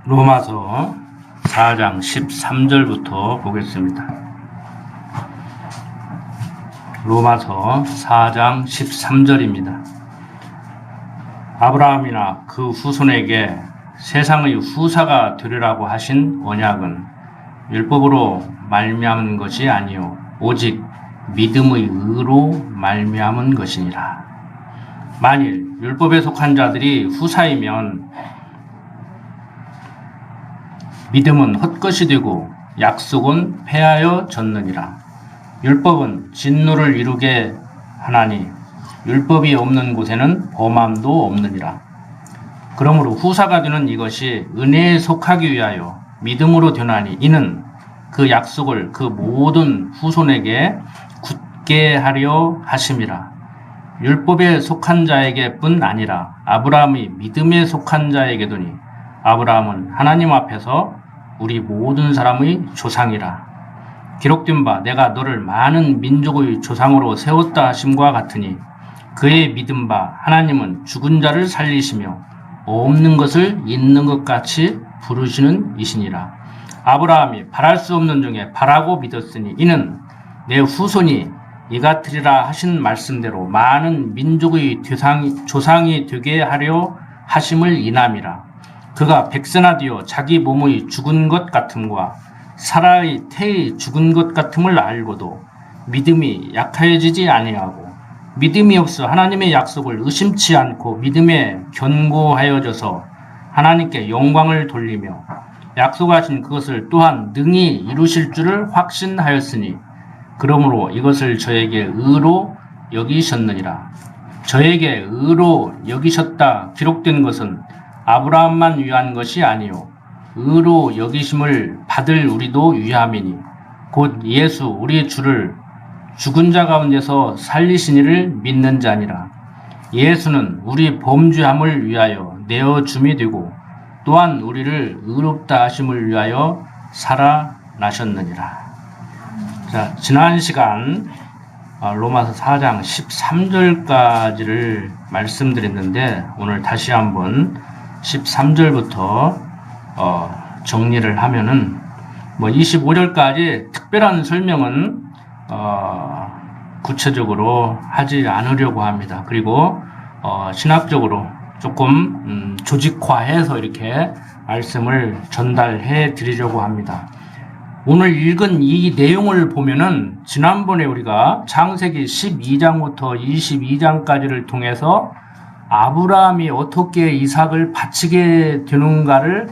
로마서 4장 13절부터 보겠습니다. 로마서 4장 13절입니다. 아브라함이나 그 후손에게 세상의 후사가 되리라고 하신 언약은 율법으로 말미암은 것이 아니요 오직 믿음의 의로 말미암은 것이니라. 만일 율법에 속한 자들이 후사이면 믿음은 헛것이 되고 약속은 폐하여 졌느니라. 율법은 진노를 이루게 하나니 율법이 없는 곳에는 범함도 없느니라. 그러므로 후사가 되는 이것이 은혜에 속하기 위하여 믿음으로 되나니 이는 그 약속을 그 모든 후손에게 굳게 하려 하심이라. 율법에 속한 자에게 뿐 아니라 아브라함이 믿음에 속한 자에게도니 아브라함은 하나님 앞에서 우리 모든 사람의 조상이라. 기록된 바 내가 너를 많은 민족의 조상으로 세웠다 하심과 같으니 그의 믿은 바 하나님은 죽은 자를 살리시며 없는 것을 있는 것 같이 부르시는 이시니라. 아브라함이 바랄 수 없는 중에 바라고 믿었으니 이는 내 후손이 이같으리라 하신 말씀대로 많은 민족의 조상이 되게 하려 하심을 인함이라. 그가 백선하되어 자기 몸의 죽은 것 같음과 사라의 태의 죽은 것 같음을 알고도 믿음이 약하여지지 아니하고 믿음이 없어 하나님의 약속을 의심치 않고 믿음에 견고하여져서 하나님께 영광을 돌리며 약속하신 그것을 또한 능히 이루실 줄을 확신하였으니 그러므로 이것을 저에게 의로 여기셨느니라. 저에게 의로 여기셨다 기록된 것은 아브라함만 위한 것이 아니요 의로 여기심을 받을 우리도 위함이니 곧 예수 우리 주를 죽은 자 가운데서 살리신 이를 믿는 자니라. 예수는 우리 범죄함을 위하여 내어줌이 되고 또한 우리를 의롭다 하심을 위하여 살아나셨느니라. 자, 지난 시간 로마서 4장 13절까지를 말씀드렸는데 오늘 다시 한번 13절부터 정리를 하면은 25절까지 특별한 설명은 구체적으로 하지 않으려고 합니다. 그리고 신학적으로 조금 조직화해서 이렇게 말씀을 전달해 드리려고 합니다. 오늘 읽은 이 내용을 보면은 지난번에 우리가 창세기 12장부터 22장까지를 통해서 아브라함이 어떻게 이삭을 바치게 되는가를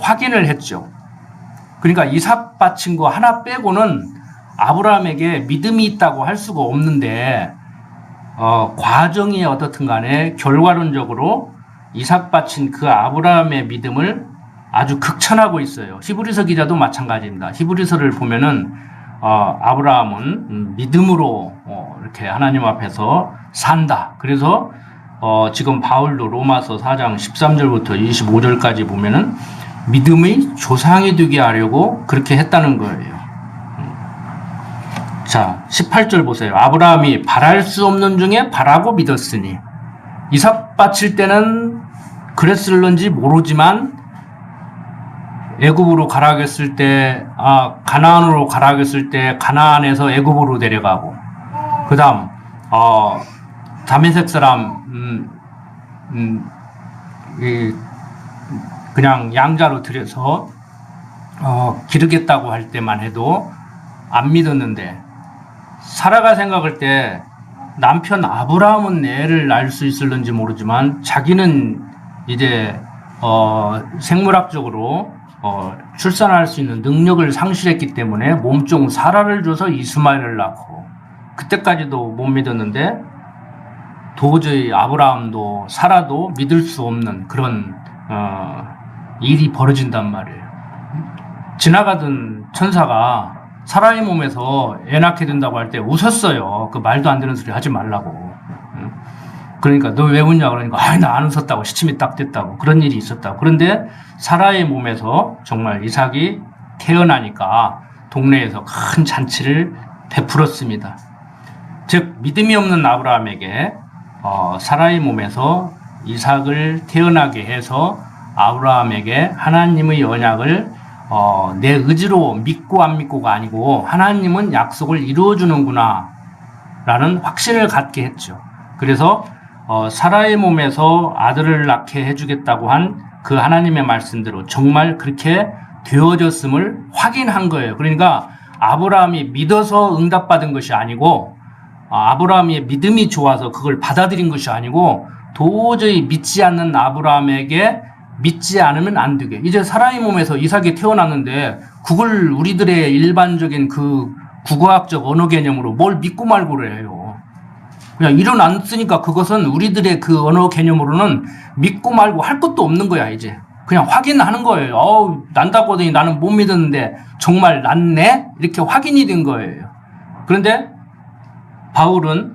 확인을 했죠. 그러니까 이삭 바친 거 하나 빼고는 아브라함에게 믿음이 있다고 할 수가 없는데 과정이 어떻든 간에 결과론적으로 이삭 바친 그 아브라함의 믿음을 아주 극찬하고 있어요. 히브리서 기자도 마찬가지입니다. 히브리서를 보면은 아브라함은 믿음으로 이렇게 하나님 앞에서 산다. 그래서 지금 바울도 로마서 4장 13절부터 25절까지 보면은 믿음의 조상이 되게 하려고 그렇게 했다는 거예요. 자, 18절 보세요. 아브라함이 바랄 수 없는 중에 바라고 믿었으니 이삭 바칠 때는 그랬을런지 모르지만 애굽으로 가라 했을 때 가나안으로 가라 했을 때 가나안에서 애굽으로 데려가고 그다음 다메섹 사람 그냥 양자로 들여서 기르겠다고 할 때만 해도 안 믿었는데 사라가 생각할 때 남편 아브라함은 애를 낳을 수 있을는지 모르지만 자기는 이제 생물학적으로 출산할 수 있는 능력을 상실했기 때문에 몸종 사라를 줘서 이스마엘을 낳고 그때까지도 못 믿었는데 도저히 아브라함도 사라도 믿을 수 없는 그런 일이 벌어진단 말이에요. 지나가던 천사가 사라의 몸에서 애 낳게 된다고 할 때 웃었어요. 그 말도 안 되는 소리 하지 말라고. 그러니까 너 왜 웃냐 그러니까 나 안 웃었다고 시침이 딱 됐다고 그런 일이 있었다고. 그런데 사라의 몸에서 정말 이삭이 태어나니까 동네에서 큰 잔치를 베풀었습니다. 즉 믿음이 없는 아브라함에게 사라의 몸에서 이삭을 태어나게 해서 아브라함에게 하나님의 언약을 내 의지로 믿고 안 믿고가 아니고 하나님은 약속을 이루어주는구나 라는 확신을 갖게 했죠. 그래서 사라의 몸에서 아들을 낳게 해주겠다고 한 그 하나님의 말씀대로 정말 그렇게 되어졌음을 확인한 거예요. 그러니까 아브라함이 믿어서 응답받은 것이 아니고 아브라함의 믿음이 좋아서 그걸 받아들인 것이 아니고 도저히 믿지 않는 아브라함에게 믿지 않으면 안 되게. 이제 사라의 몸에서 이삭이 태어났는데 그걸 우리들의 일반적인 그 국어학적 언어 개념으로 뭘 믿고 말고를 해요. 그냥 일어났으니까 그것은 우리들의 그 언어 개념으로는 믿고 말고 할 것도 없는 거야. 이제 그냥 확인하는 거예요. 난다고 하더니 나는 못 믿었는데 정말 낫네? 이렇게 확인이 된 거예요. 그런데 바울은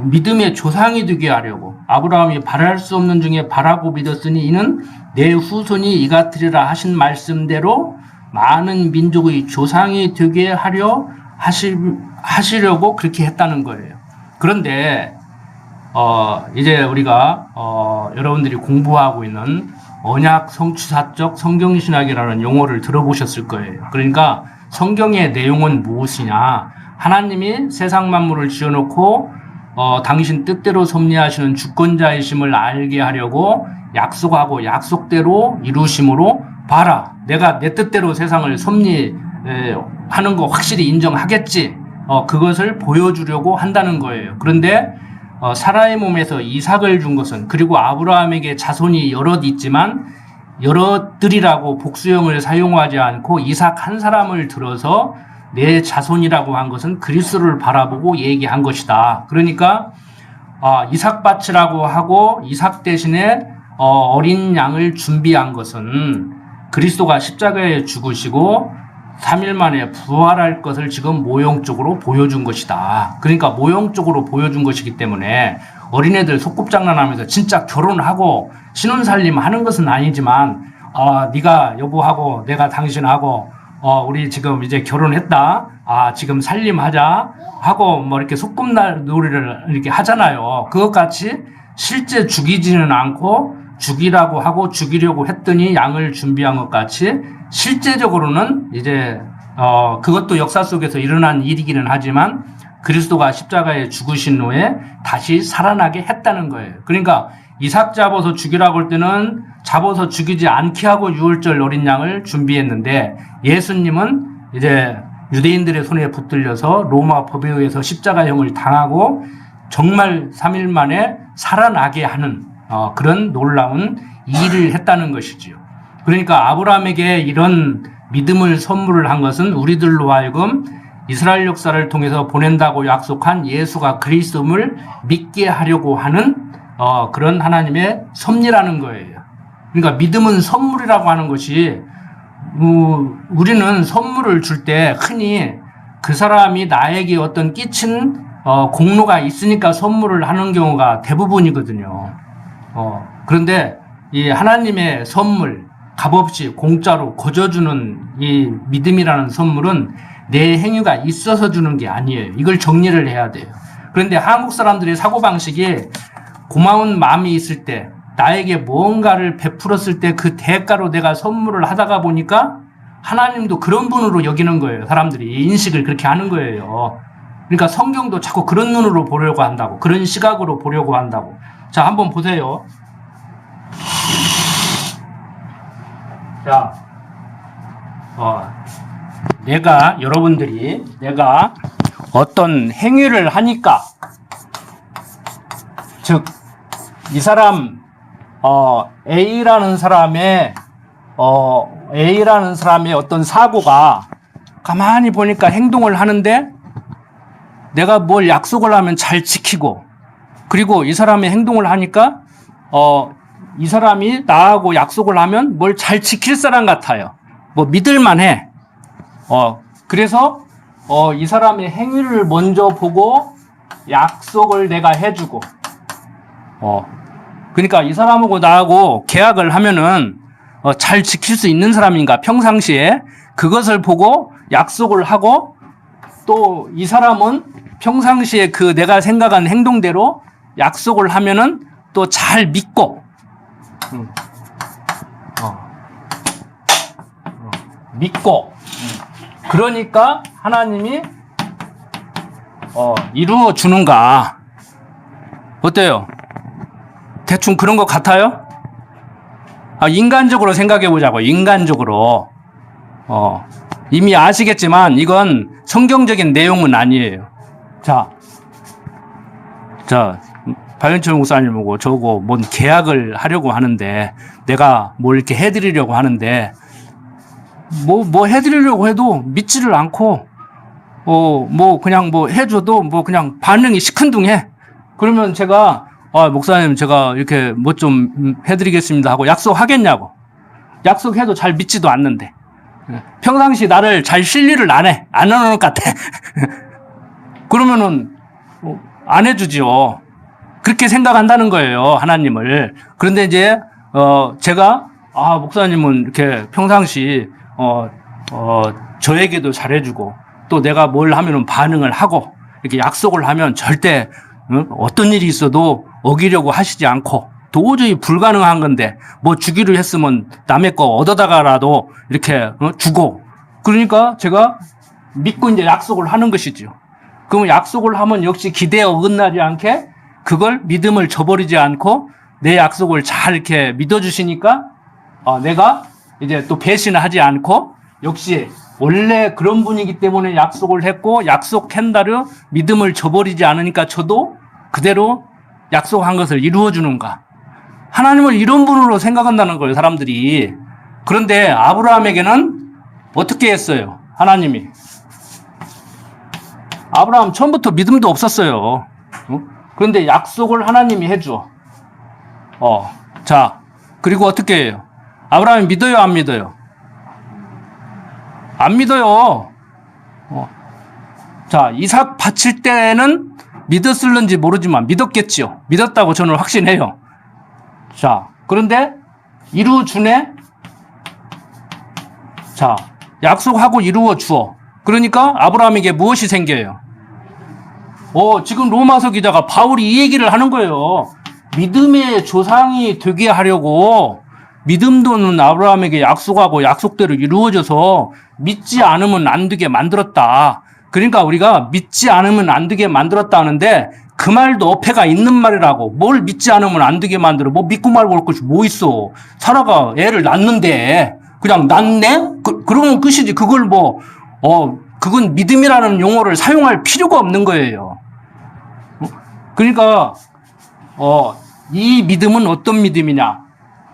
믿음의 조상이 되게 하려고 아브라함이 바랄 수 없는 중에 바라고 믿었으니 이는 내 후손이 이같으리라 하신 말씀대로 많은 민족의 조상이 되게 하려 하시려고 그렇게 했다는 거예요. 그런데 이제 우리가 여러분들이 공부하고 있는 언약 성취사적 성경신학이라는 용어를 들어보셨을 거예요. 그러니까 성경의 내용은 무엇이냐? 하나님이 세상 만물을 지어놓고 당신 뜻대로 섭리하시는 주권자이심을 알게 하려고 약속하고 약속대로 이루심으로 봐라. 내가 내 뜻대로 세상을 섭리하는 거 확실히 인정하겠지. 그것을 보여주려고 한다는 거예요. 그런데 사라의 몸에서 이삭을 준 것은 그리고 아브라함에게 자손이 여럿 있지만 여럿들이라고 복수형을 사용하지 않고 이삭 한 사람을 들어서 내 자손이라고 한 것은 그리스도를 바라보고 얘기한 것이다. 그러니까 이삭밭이라고 하고 이삭 대신에 어린 양을 준비한 것은 그리스도가 십자가에 죽으시고 3일 만에 부활할 것을 지금 모형적으로 보여준 것이다. 그러니까 모형적으로 보여준 것이기 때문에 어린애들 소꿉장난하면서 진짜 결혼하고 신혼살림 하는 것은 아니지만 네가 여보하고 내가 당신하고 우리 지금 이제 결혼했다. 지금 살림하자 하고 뭐 이렇게 소꿉놀이를 이렇게 하잖아요. 그것 같이 실제 죽이지는 않고 죽이라고 하고 죽이려고 했더니 양을 준비한 것 같이 실제적으로는 이제 그것도 역사 속에서 일어난 일이기는 하지만 그리스도가 십자가에 죽으신 후에 다시 살아나게 했다는 거예요. 그러니까 이삭 잡아서 죽이라고 할 때는 잡아서 죽이지 않게 하고 유월절 어린 양을 준비했는데 예수님은 이제 유대인들의 손에 붙들려서 로마 법에 의해서 십자가형을 당하고 정말 3일 만에 살아나게 하는 그런 놀라운 일을 했다는 것이지요. 그러니까 아브라함에게 이런 믿음을 선물을 한 것은 우리들로 하여금 이스라엘 역사를 통해서 보낸다고 약속한 예수가 그리스도를 믿게 하려고 하는 그런 하나님의 섭리라는 거예요. 그러니까 믿음은 선물이라고 하는 것이 우리는 선물을 줄 때 흔히 그 사람이 나에게 어떤 끼친 공로가 있으니까 선물을 하는 경우가 대부분이거든요. 그런데 이 하나님의 선물 값없이 공짜로 거저주는 이 믿음이라는 선물은 내 행위가 있어서 주는 게 아니에요. 이걸 정리를 해야 돼요. 그런데 한국 사람들의 사고방식이 고마운 마음이 있을 때 나에게 무언가를 베풀었을 때 그 대가로 내가 선물을 하다가 보니까 하나님도 그런 분으로 여기는 거예요. 사람들이 인식을 그렇게 하는 거예요. 그러니까 성경도 자꾸 그런 눈으로 보려고 한다고, 그런 시각으로 보려고 한다고. 자, 한번 보세요. 자, 여러분들이 내가 어떤 행위를 하니까, 즉, 이 사람, A라는 사람의 어떤 사고가 가만히 보니까 행동을 하는데 내가 뭘 약속을 하면 잘 지키고, 그리고 이 사람의 행동을 하니까, 이 사람이 나하고 약속을 하면 뭘 잘 지킬 사람 같아요. 뭐 믿을만 해. 그래서, 이 사람의 행위를 먼저 보고 약속을 내가 해주고, 그러니까 이 사람하고 나하고 계약을 하면은, 잘 지킬 수 있는 사람인가, 평상시에. 그것을 보고 약속을 하고, 또 이 사람은 평상시에 그 내가 생각한 행동대로 약속을 하면은 또 잘 믿고, 믿고, 그러니까 하나님이 이루어 주는가? 어때요? 대충 그런 것 같아요? 인간적으로 생각해 보자고. 인간적으로. 이미 아시겠지만 이건 성경적인 내용은 아니에요. 자, 박윤철 목사님하고 저거 뭔 계약을 하려고 하는데, 내가 뭘 이렇게 해드리려고 하는데, 뭐 해드리려고 해도 믿지를 않고, 그냥 해줘도 그냥 반응이 시큰둥해. 그러면 제가, 목사님, 제가 이렇게 뭐 좀 해드리겠습니다 하고 약속하겠냐고. 약속해도 잘 믿지도 않는데. 평상시 나를 잘 신뢰를 안 해. 안 하는 것 같아. 그러면은, 안 해주지요. 그렇게 생각한다는 거예요, 하나님을. 그런데 이제, 제가, 목사님은 이렇게 평상시, 저에게도 잘해주고, 또 내가 뭘 하면은 반응을 하고, 이렇게 약속을 하면 절대, 어떤 일이 있어도 어기려고 하시지 않고, 도저히 불가능한 건데, 뭐 주기로 했으면 남의 거 얻어다가라도 이렇게 주고, 그러니까 제가 믿고 이제 약속을 하는 것이죠. 그러면 약속을 하면 역시 기대에 어긋나지 않게 그걸 믿음을 저버리지 않고 내 약속을 잘 이렇게 믿어주시니까 내가 이제 또 배신을 하지 않고 역시 원래 그런 분이기 때문에 약속을 했고 약속한 대로 믿음을 저버리지 않으니까 저도 그대로 약속한 것을 이루어주는가. 하나님을 이런 분으로 생각한다는 거예요, 사람들이. 그런데 아브라함에게는 어떻게 했어요? 하나님이. 아브라함 처음부터 믿음도 없었어요. 그런데 약속을 하나님이 해줘. 자, 그리고 어떻게 해요? 아브라함이 믿어요, 안 믿어요? 안 믿어요. 자, 이삭 바칠 때는 믿었을는지 모르지만 믿었겠지요. 믿었다고 저는 확신해요. 자, 그런데 이루어주네? 자, 약속하고 이루어 주어. 그러니까 아브라함에게 무엇이 생겨요? 지금 로마서 기자가 바울이 이 얘기를 하는 거예요. 믿음의 조상이 되게 하려고 믿음도는 아브라함에게 약속하고 약속대로 이루어져서 믿지 않으면 안 되게 만들었다. 그러니까 우리가 믿지 않으면 안 되게 만들었다 하는데 그 말도 어폐가 있는 말이라고. 뭘 믿지 않으면 안 되게 만들어. 뭐 믿고 말고 할 것이 뭐 있어. 사라가 애를 낳는데 그냥 낳네? 그러면 끝이지. 그걸 그건 믿음이라는 용어를 사용할 필요가 없는 거예요. 그러니까 이 믿음은 어떤 믿음이냐?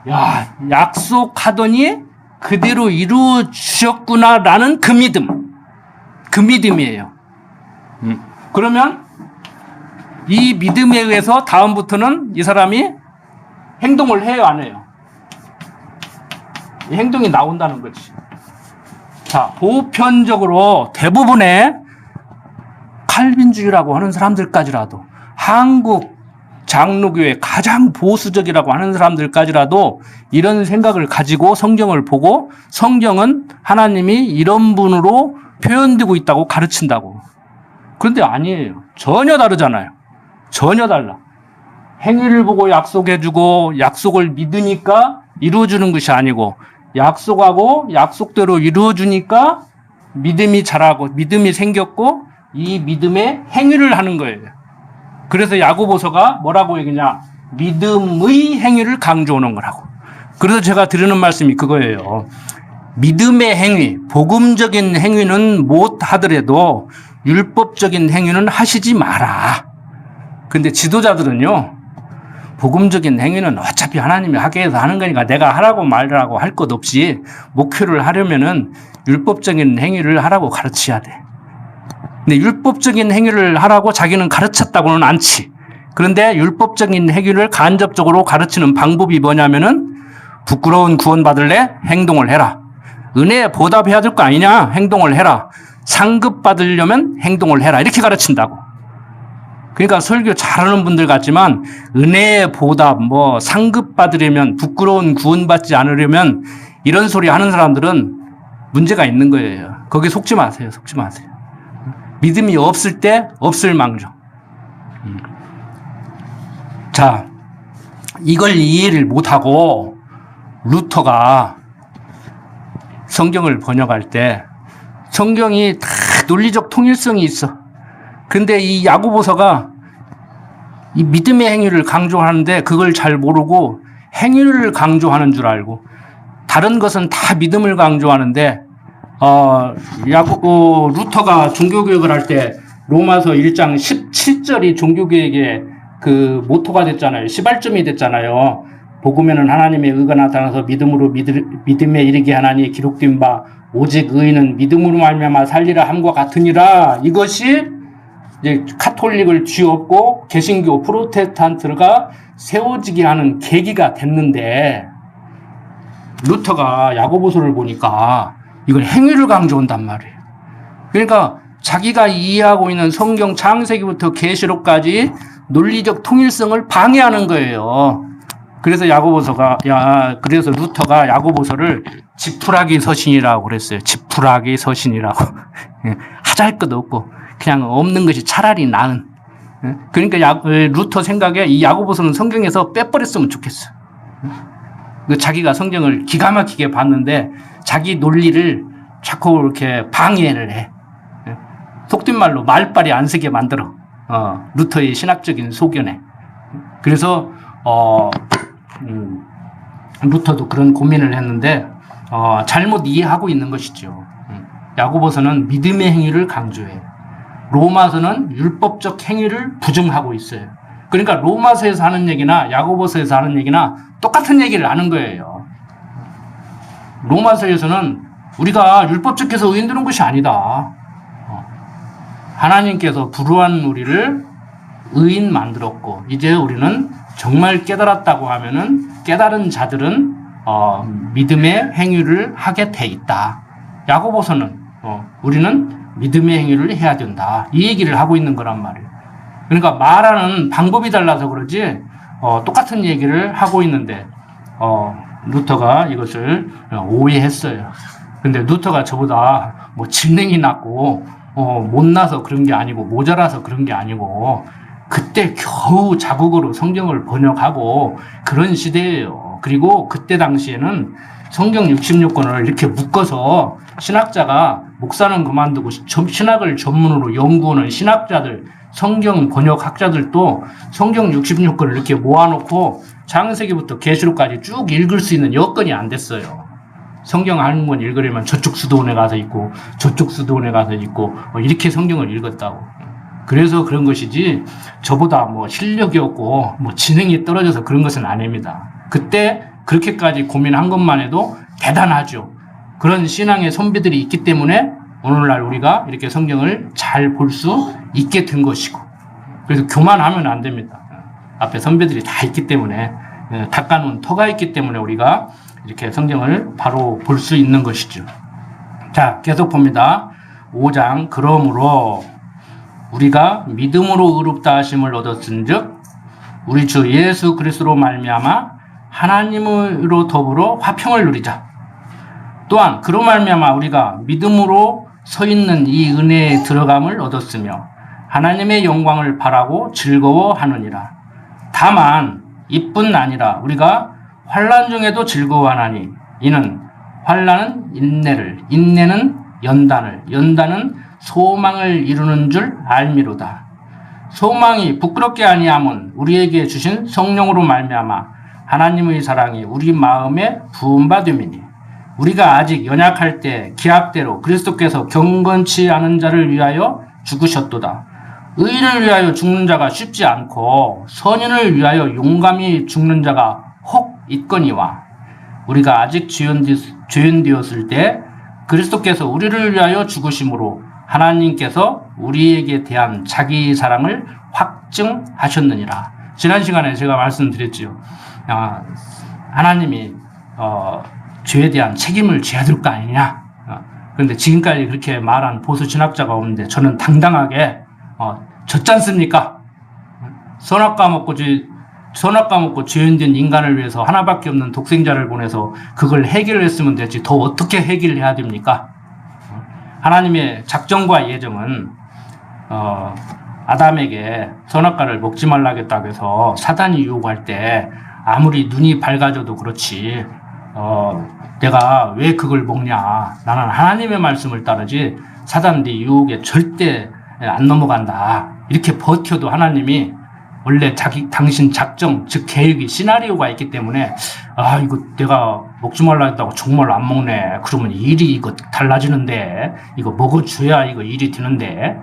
야, 약속하더니 그대로 이루어 주셨구나라는 그 믿음. 그 믿음이에요. 그러면 이 믿음에 의해서 다음부터는 이 사람이 행동을 해요, 안 해요? 이 행동이 나온다는 거지. 자, 보편적으로 대부분의 칼빈주의라고 하는 사람들까지라도 한국 장로교회 가장 보수적이라고 하는 사람들까지라도 이런 생각을 가지고 성경을 보고 성경은 하나님이 이런 분으로 표현되고 있다고 가르친다고. 그런데 아니에요. 전혀 다르잖아요. 전혀 달라. 행위를 보고 약속해주고 약속을 믿으니까 이루어주는 것이 아니고 약속하고 약속대로 이루어주니까 믿음이 자라고 믿음이 생겼고 이 믿음의 행위를 하는 거예요. 그래서 야고보서가 뭐라고 얘기냐? 믿음의 행위를 강조하는 거라고. 그래서 제가 드리는 말씀이 그거예요. 믿음의 행위, 복음적인 행위는 못 하더라도 율법적인 행위는 하시지 마라. 근데 지도자들은요, 복음적인 행위는 어차피 하나님이 하게 해서 하는 거니까 내가 하라고 말라고 할 것 없이 목표를 하려면은 율법적인 행위를 하라고 가르쳐야 돼. 근데 율법적인 행위를 하라고 자기는 가르쳤다고는 않지. 그런데 율법적인 행위를 간접적으로 가르치는 방법이 뭐냐면은 부끄러운 구원받을래? 행동을 해라. 은혜에 보답해야 될 거 아니냐? 행동을 해라. 상급 받으려면 행동을 해라. 이렇게 가르친다고. 그러니까 설교 잘하는 분들 같지만 은혜의 보답, 상급 받으려면 부끄러운 구원받지 않으려면 이런 소리 하는 사람들은 문제가 있는 거예요. 거기 속지 마세요. 속지 마세요. 믿음이 없을 때 없을 망정. 자, 이걸 이해를 못하고 루터가 성경을 번역할 때 성경이 다 논리적 통일성이 있어. 근데 이 야고보서가 이 믿음의 행위를 강조하는데 그걸 잘 모르고 행위를 강조하는 줄 알고, 다른 것은 다 믿음을 강조하는데 루터가 종교개혁을 할 때 로마서 1장 17절이 종교개혁의 그 모토가 됐잖아요. 시발점이 됐잖아요. 복음에는 하나님의 의가 나타나서 믿음으로 믿음에 이르게 하나니 기록된 바 오직 의인은 믿음으로 말미암아 살리라 함과 같으니라. 이것이 이제 카톨릭을 쥐었고 개신교 프로테스탄트가 세워지게 하는 계기가 됐는데, 루터가 야고보서를 보니까 이건 행위를 강조한단 말이에요. 그러니까 자기가 이해하고 있는 성경 창세기부터 계시록까지 논리적 통일성을 방해하는 거예요. 그래서 그래서 루터가 야고보서를 지푸라기 서신이라고 그랬어요. 지푸라기 서신이라고. 하잘 것 없고 그냥 없는 것이 차라리 나은. 그러니까 루터 생각에 이 야고보서는 성경에서 빼버렸으면 좋겠어. 자기가 성경을 기가 막히게 봤는데 자기 논리를 자꾸 이렇게 방해를 해. 속된 말로 말빨이 안 서게 만들어. 루터의 신학적인 소견에. 그래서 루터도 그런 고민을 했는데 잘못 이해하고 있는 것이죠. 야고보서는 믿음의 행위를 강조해. 로마서는 율법적 행위를 부정하고 있어요. 그러니까 로마서에서 하는 얘기나 야고보서에서 하는 얘기나 똑같은 얘기를 하는 거예요. 로마서에서는 우리가 율법적해서 의인 되는 것이 아니다. 하나님께서 불우한 우리를 의인 만들었고 이제 우리는 정말 깨달았다고 하면은 깨달은 자들은 믿음의 행위를 하게 돼 있다. 야고보서는 우리는 믿음의 행위를 해야 된다. 이 얘기를 하고 있는 거란 말이에요. 그러니까 말하는 방법이 달라서 그러지 똑같은 얘기를 하고 있는데 루터가 이것을 오해했어요. 근데 루터가 저보다 뭐 지능이 낮고 못나서 그런 게 아니고 모자라서 그런 게 아니고 그때 겨우 자국어로 성경을 번역하고 그런 시대예요. 그리고 그때 당시에는 성경 66권을 이렇게 묶어서 신학자가 목사는 그만두고 신학을 전문으로 연구하는 신학자들, 성경 번역학자들도 성경 66권을 이렇게 모아놓고 창세기부터 계시록까지 쭉 읽을 수 있는 여건이 안 됐어요. 성경 한 권 읽으려면 저쪽 수도원에 가서 읽고 저쪽 수도원에 가서 읽고 이렇게 성경을 읽었다고. 그래서 그런 것이지 저보다 뭐 실력이 없고 뭐 지능이 떨어져서 그런 것은 아닙니다. 그때 그렇게까지 고민한 것만 해도 대단하죠. 그런 신앙의 선배들이 있기 때문에 오늘날 우리가 이렇게 성경을 잘 볼 수 있게 된 것이고, 그래서 교만하면 안 됩니다. 앞에 선배들이 다 있기 때문에, 닦아놓은 터가 있기 때문에 우리가 이렇게 성경을 바로 볼 수 있는 것이죠. 자, 계속 봅니다. 5장. 그러므로 우리가 믿음으로 의롭다 하심을 얻었은즉 우리 주 예수 그리스도로 말미암아 하나님으로 더불어 화평을 누리자. 또한 그로 말미암아 우리가 믿음으로 서 있는 이 은혜에 들어감을 얻었으며 하나님의 영광을 바라고 즐거워하느니라. 다만 이뿐 아니라 우리가 환난 중에도 즐거워하나니 이는 환난은 인내를, 인내는 연단을, 연단은 소망을 이루는 줄 알미로다. 소망이 부끄럽게 아니함은 우리에게 주신 성령으로 말미암아 하나님의 사랑이 우리 마음에 부음받음이니 우리가 아직 연약할 때 기약대로 그리스도께서 경건치 않은 자를 위하여 죽으셨도다. 의인을 위하여 죽는 자가 쉽지 않고 선인을 위하여 용감히 죽는 자가 혹 있거니와 우리가 아직 죄인 되었을 때 그리스도께서 우리를 위하여 죽으심으로 하나님께서 우리에게 대한 자기 사랑을 확증하셨느니라. 지난 시간에 제가 말씀드렸지요. 하나님이 죄에 대한 책임을 져야 될 거 아니냐. 그런데 지금까지 그렇게 말한 보수 신학자가 없는데 저는 당당하게 졌지 않습니까? 선악 까먹고 죄인 된 인간을 위해서 하나밖에 없는 독생자를 보내서 그걸 해결했으면 되지 더 어떻게 해결해야 됩니까? 하나님의 작정과 예정은 아담에게 선악과를 먹지 말라겠다고 해서 사단이 유혹할 때 아무리 눈이 밝아져도 그렇지 내가 왜 그걸 먹냐. 나는 하나님의 말씀을 따르지 사단의 유혹에 절대 안 넘어간다. 이렇게 버텨도 하나님이 원래 당신 작정, 즉 계획이 시나리오가 있기 때문에 이거 내가 먹지 말라 했다고 정말 안 먹네. 그러면 일이 이거 달라지는데 이거 먹어줘야 이거 일이 되는데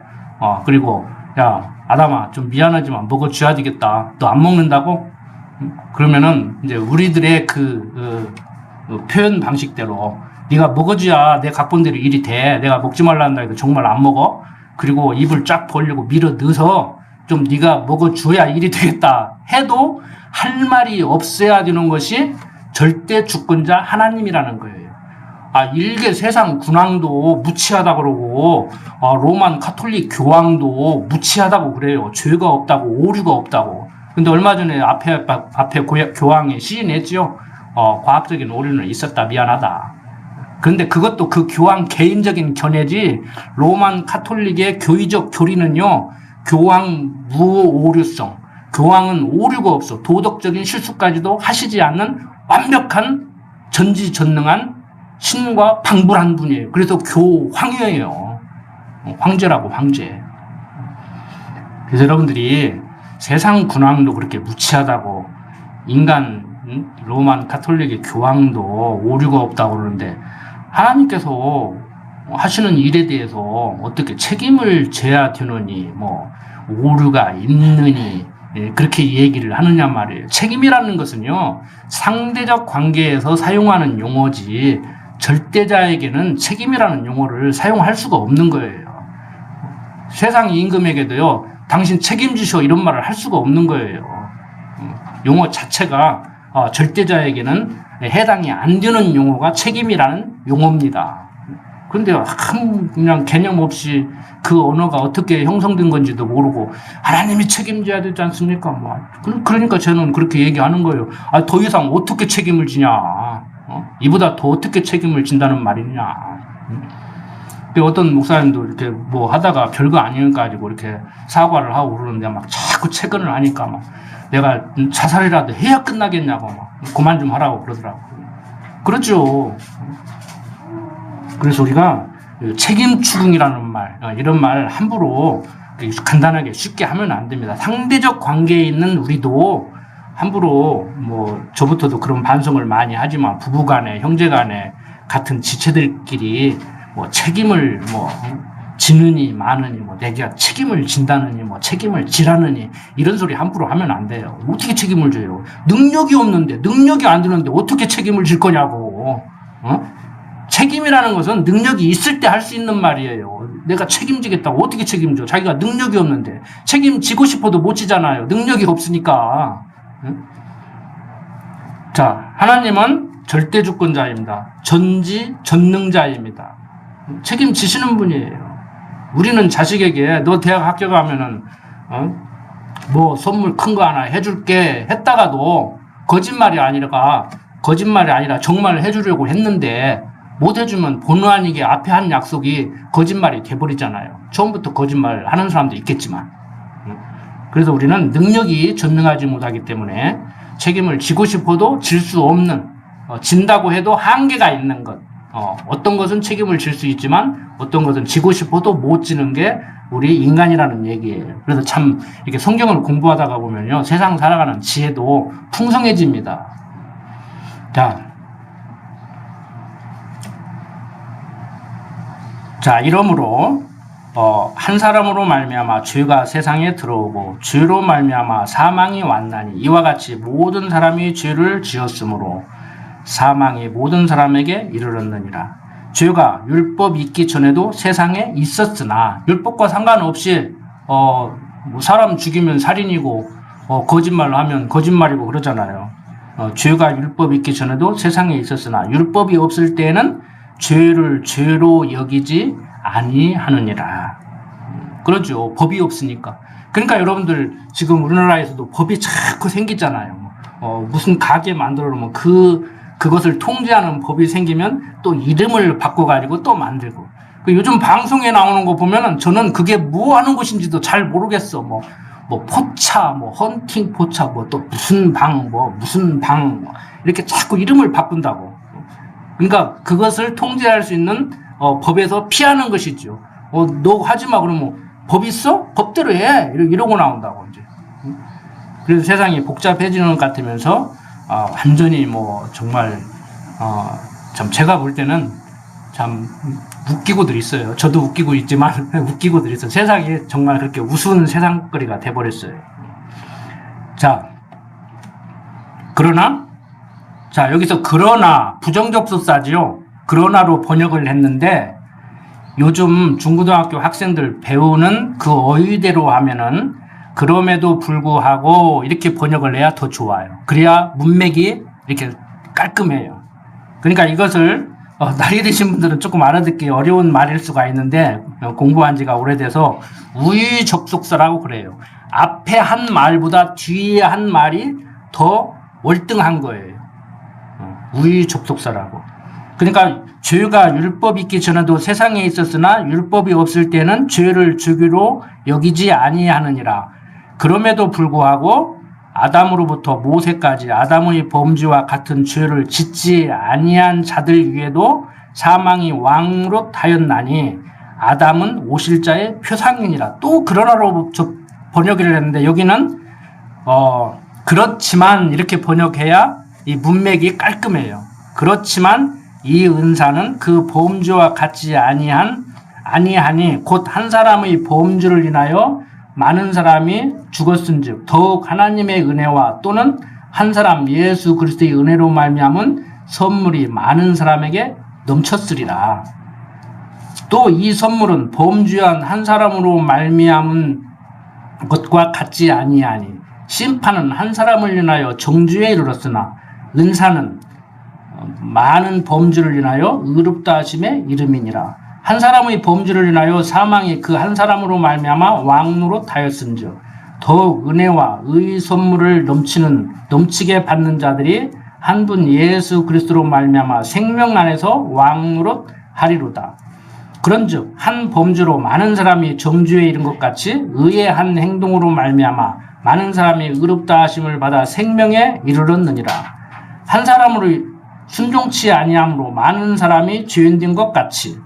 그리고 야 아담아 좀 미안하지만 먹어줘야 되겠다. 너 안 먹는다고? 그러면은 이제 우리들의 그 표현 방식대로 네가 먹어줘야 내 각본대로 일이 돼. 내가 먹지 말라 한다 해도 정말 안 먹어. 그리고 입을 쫙 벌리고 밀어 넣어서 좀 네가 먹어줘야 일이 되겠다 해도 할 말이 없어야 되는 것이 절대 주권자 하나님이라는 거예요. 일개 세상 군왕도 무치하다 그러고 로만 카톨릭 교황도 무치하다고 그래요. 죄가 없다고 오류가 없다고. 근데 얼마 전에 앞에 교황이 시인했죠. 과학적인 오류는 있었다 미안하다. 그런데 그것도 그 교황 개인적인 견해지 로만 카톨릭의 교의적 교리는요. 교황 무오류성. 교황은 오류가 없어. 도덕적인 실수까지도 하시지 않는 완벽한 전지전능한 신과 방불한 분이에요. 그래서 교황이에요. 황제라고 황제. 그래서 여러분들이 세상 군왕도 그렇게 무치하다고 인간 로만 카톨릭의 교황도 오류가 없다고 그러는데 하나님께서 하시는 일에 대해서 어떻게 책임을 져야 되느니 뭐 오류가 있느니 그렇게 얘기를 하느냐 말이에요. 책임이라는 것은요 상대적 관계에서 사용하는 용어지 절대자에게는 책임이라는 용어를 사용할 수가 없는 거예요. 세상 임금에게도요 당신 책임지셔 이런 말을 할 수가 없는 거예요. 용어 자체가 절대자에게는 해당이 안 되는 용어가 책임이라는 용어입니다. 그런데 그냥 개념 없이 그 언어가 어떻게 형성된 건지도 모르고 하나님이 책임져야 되지 않습니까? 그러니까 저는 그렇게 얘기하는 거예요. 더 이상 어떻게 책임을 지냐? 이보다 더 어떻게 책임을 진다는 말이냐? 어떤 목사님도 이렇게 뭐 하다가 별거 아닌 거 가지고 이렇게 사과를 하고 그러는데 막 자꾸 채근을 하니까 막 내가 자살이라도 해야 끝나겠냐고 막 그만 좀 하라고 그러더라고요. 그렇죠. 그래서 우리가 책임 추궁이라는 말, 이런 말 함부로 간단하게 쉽게 하면 안 됩니다. 상대적 관계에 있는 우리도 함부로 뭐 저부터도 그런 반성을 많이 하지만 부부간에 형제간에 같은 지체들끼리 뭐 책임을 뭐 지느니 마느니 뭐 내가 책임을 진다느니 뭐 책임을 지라느니 이런 소리 함부로 하면 안 돼요. 어떻게 책임을 져요? 능력이 없는데 능력이 안 되는데 어떻게 책임을 질 거냐고. 책임이라는 것은 능력이 있을 때 할 수 있는 말이에요. 내가 책임지겠다고 어떻게 책임져? 자기가 능력이 없는데 책임지고 싶어도 못 지잖아요. 능력이 없으니까. 자, 하나님은 절대주권자입니다. 전지전능자입니다. 책임지시는 분이에요. 우리는 자식에게 너 대학 합격하면은 뭐 선물 큰 거 하나 해줄게 했다가도 거짓말이 아니라 정말 해주려고 했는데 못 해주면 본의 아니게 앞에 한 약속이 거짓말이 돼버리잖아요. 처음부터 거짓말 하는 사람도 있겠지만. 그래서 우리는 능력이 전능하지 못하기 때문에 책임을 지고 싶어도 질 수 없는, 진다고 해도 한계가 있는 것. 어떤 것은 책임을 질 수 있지만 어떤 것은 지고 싶어도 못 지는 게 우리 인간이라는 얘기예요. 그래서 참 이렇게 성경을 공부하다가 보면요. 세상 살아가는 지혜도 풍성해집니다. 자, 이러므로 한 사람으로 말미암아 죄가 세상에 들어오고 죄로 말미암아 사망이 왔나니 이와 같이 모든 사람이 죄를 지었으므로 사망이 모든 사람에게 이르렀느니라. 죄가 율법 있기 전에도 세상에 있었으나 율법과 상관없이 뭐 사람 죽이면 살인이고 거짓말로 하면 거짓말이고 그러잖아요. 죄가 율법 있기 전에도 세상에 있었으나 율법이 없을 때에는 죄를 죄로 여기지 아니하느니라. 그러죠. 법이 없으니까. 그러니까 여러분들 지금 우리나라에서도 법이 자꾸 생기잖아요. 무슨 가게 만들어 놓으면 그것을 통제하는 법이 생기면 또 이름을 바꿔가지고 또 만들고. 요즘 방송에 나오는 거 보면은 저는 그게 뭐 하는 곳인지도 잘 모르겠어. 뭐 포차, 헌팅 포차, 또 무슨 방, 이렇게 자꾸 이름을 바꾼다고. 그러니까 그것을 통제할 수 있는 법에서 피하는 것이죠. 너 하지 마 그러면 법 있어? 법대로 해. 이러고 나온다고 이제. 그래서 세상이 복잡해지는 것 같으면서 완전히 뭐 정말 참 제가 볼 때는 참 웃기고들 있어요. 저도 웃기고 있지만 웃기고들 있어요. 세상이 정말 그렇게 우스운 세상거리가 돼버렸어요. 자, 그러나 자 여기서 그러나 부정접속사지요. 그러나로 번역을 했는데 요즘 중고등학교 학생들 배우는 그 어휘대로 하면은 그럼에도 불구하고 이렇게 번역을 해야 더 좋아요. 그래야 문맥이 이렇게 깔끔해요. 그러니까 이것을 나이 드신 분들은 조금 알아듣기 어려운 말일 수가 있는데 공부한 지가 오래돼서 우위접속사라고 그래요. 앞에 한 말보다 뒤에 한 말이 더 월등한 거예요. 우위접속사라고. 그러니까 죄가 율법이 있기 전에도 세상에 있었으나 율법이 없을 때는 죄를 주기로 여기지 아니하느니라. 그럼에도 불구하고 아담으로부터 모세까지 아담의 범죄와 같은 죄를 짓지 아니한 자들 위에도 사망이 왕노릇하였나니 아담은 오실 자의 표상이니라. 또 그러나로 번역을 했는데 여기는 그렇지만 이렇게 번역해야 이 문맥이 깔끔해요. 그렇지만 이 은사는 그 범죄와 같지 아니하니 곧 한 사람의 범죄를 인하여 많은 사람이 죽었은즉 더욱 하나님의 은혜와 또는 한 사람 예수 그리스도의 은혜로 말미암은 선물이 많은 사람에게 넘쳤으리라. 또 이 선물은 범죄한 한 사람으로 말미암은 것과 같지 아니하니 심판은 한 사람을 인하여 정죄에 이르렀으나 은사는 많은 범죄를 인하여 의롭다 하심에 이름이니라. 한 사람의 범죄를 인하여 사망이 그 한 사람으로 말미암아 왕노릇하였은즉 더욱 은혜와 의 선물을 넘치게 받는 자들이 한 분 예수 그리스도로 말미암아 생명 안에서 왕노릇하리로다. 그런즉 한 범죄로 많은 사람이 정죄에 이른 것 같이 의의 한 행동으로 말미암아 많은 사람이 의롭다 하심을 받아 생명에 이르렀느니라. 한 사람으로 순종치 아니함으로 많은 사람이 죄인된 것 같이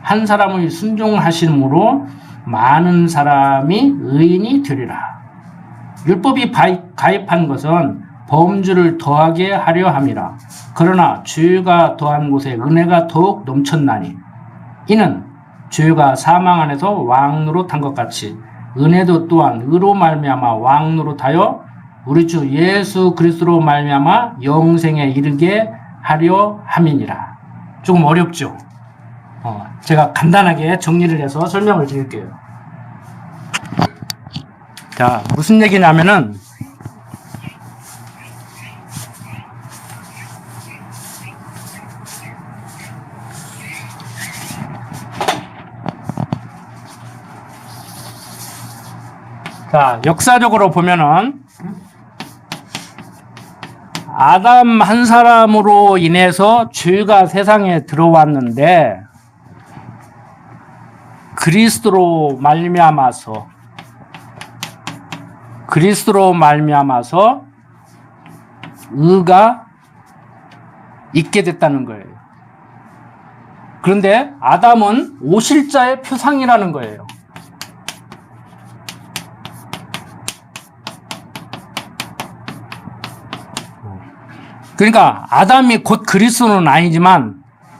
한 사람의 순종하심으로 많은 사람이 의인이 되리라. 율법이 가입한 것은 범죄를 더하게 하려 함이라. 그러나 죄가 더한 곳에 은혜가 더욱 넘쳤나니 이는 죄가 사망 안에서 왕노릇한 것 같이 은혜도 또한 의로 말미암아 왕노릇하여 우리 주 예수 그리스도로 말미암아 영생에 이르게 하려 함이니라. 조금 어렵죠? 제가 간단하게 정리를 해서 설명을 드릴게요. 자, 무슨 얘기냐면은 자, 역사적으로 보면은 아담 한 사람으로 인해서 죄가 세상에 들어왔는데 그리스도로 말미암아서 의가 있게 됐다는 거예요. 그런데 아담은 오실 자의 표상이라는 거예요. 그러니까 아담이 곧 그리스도는 아니지만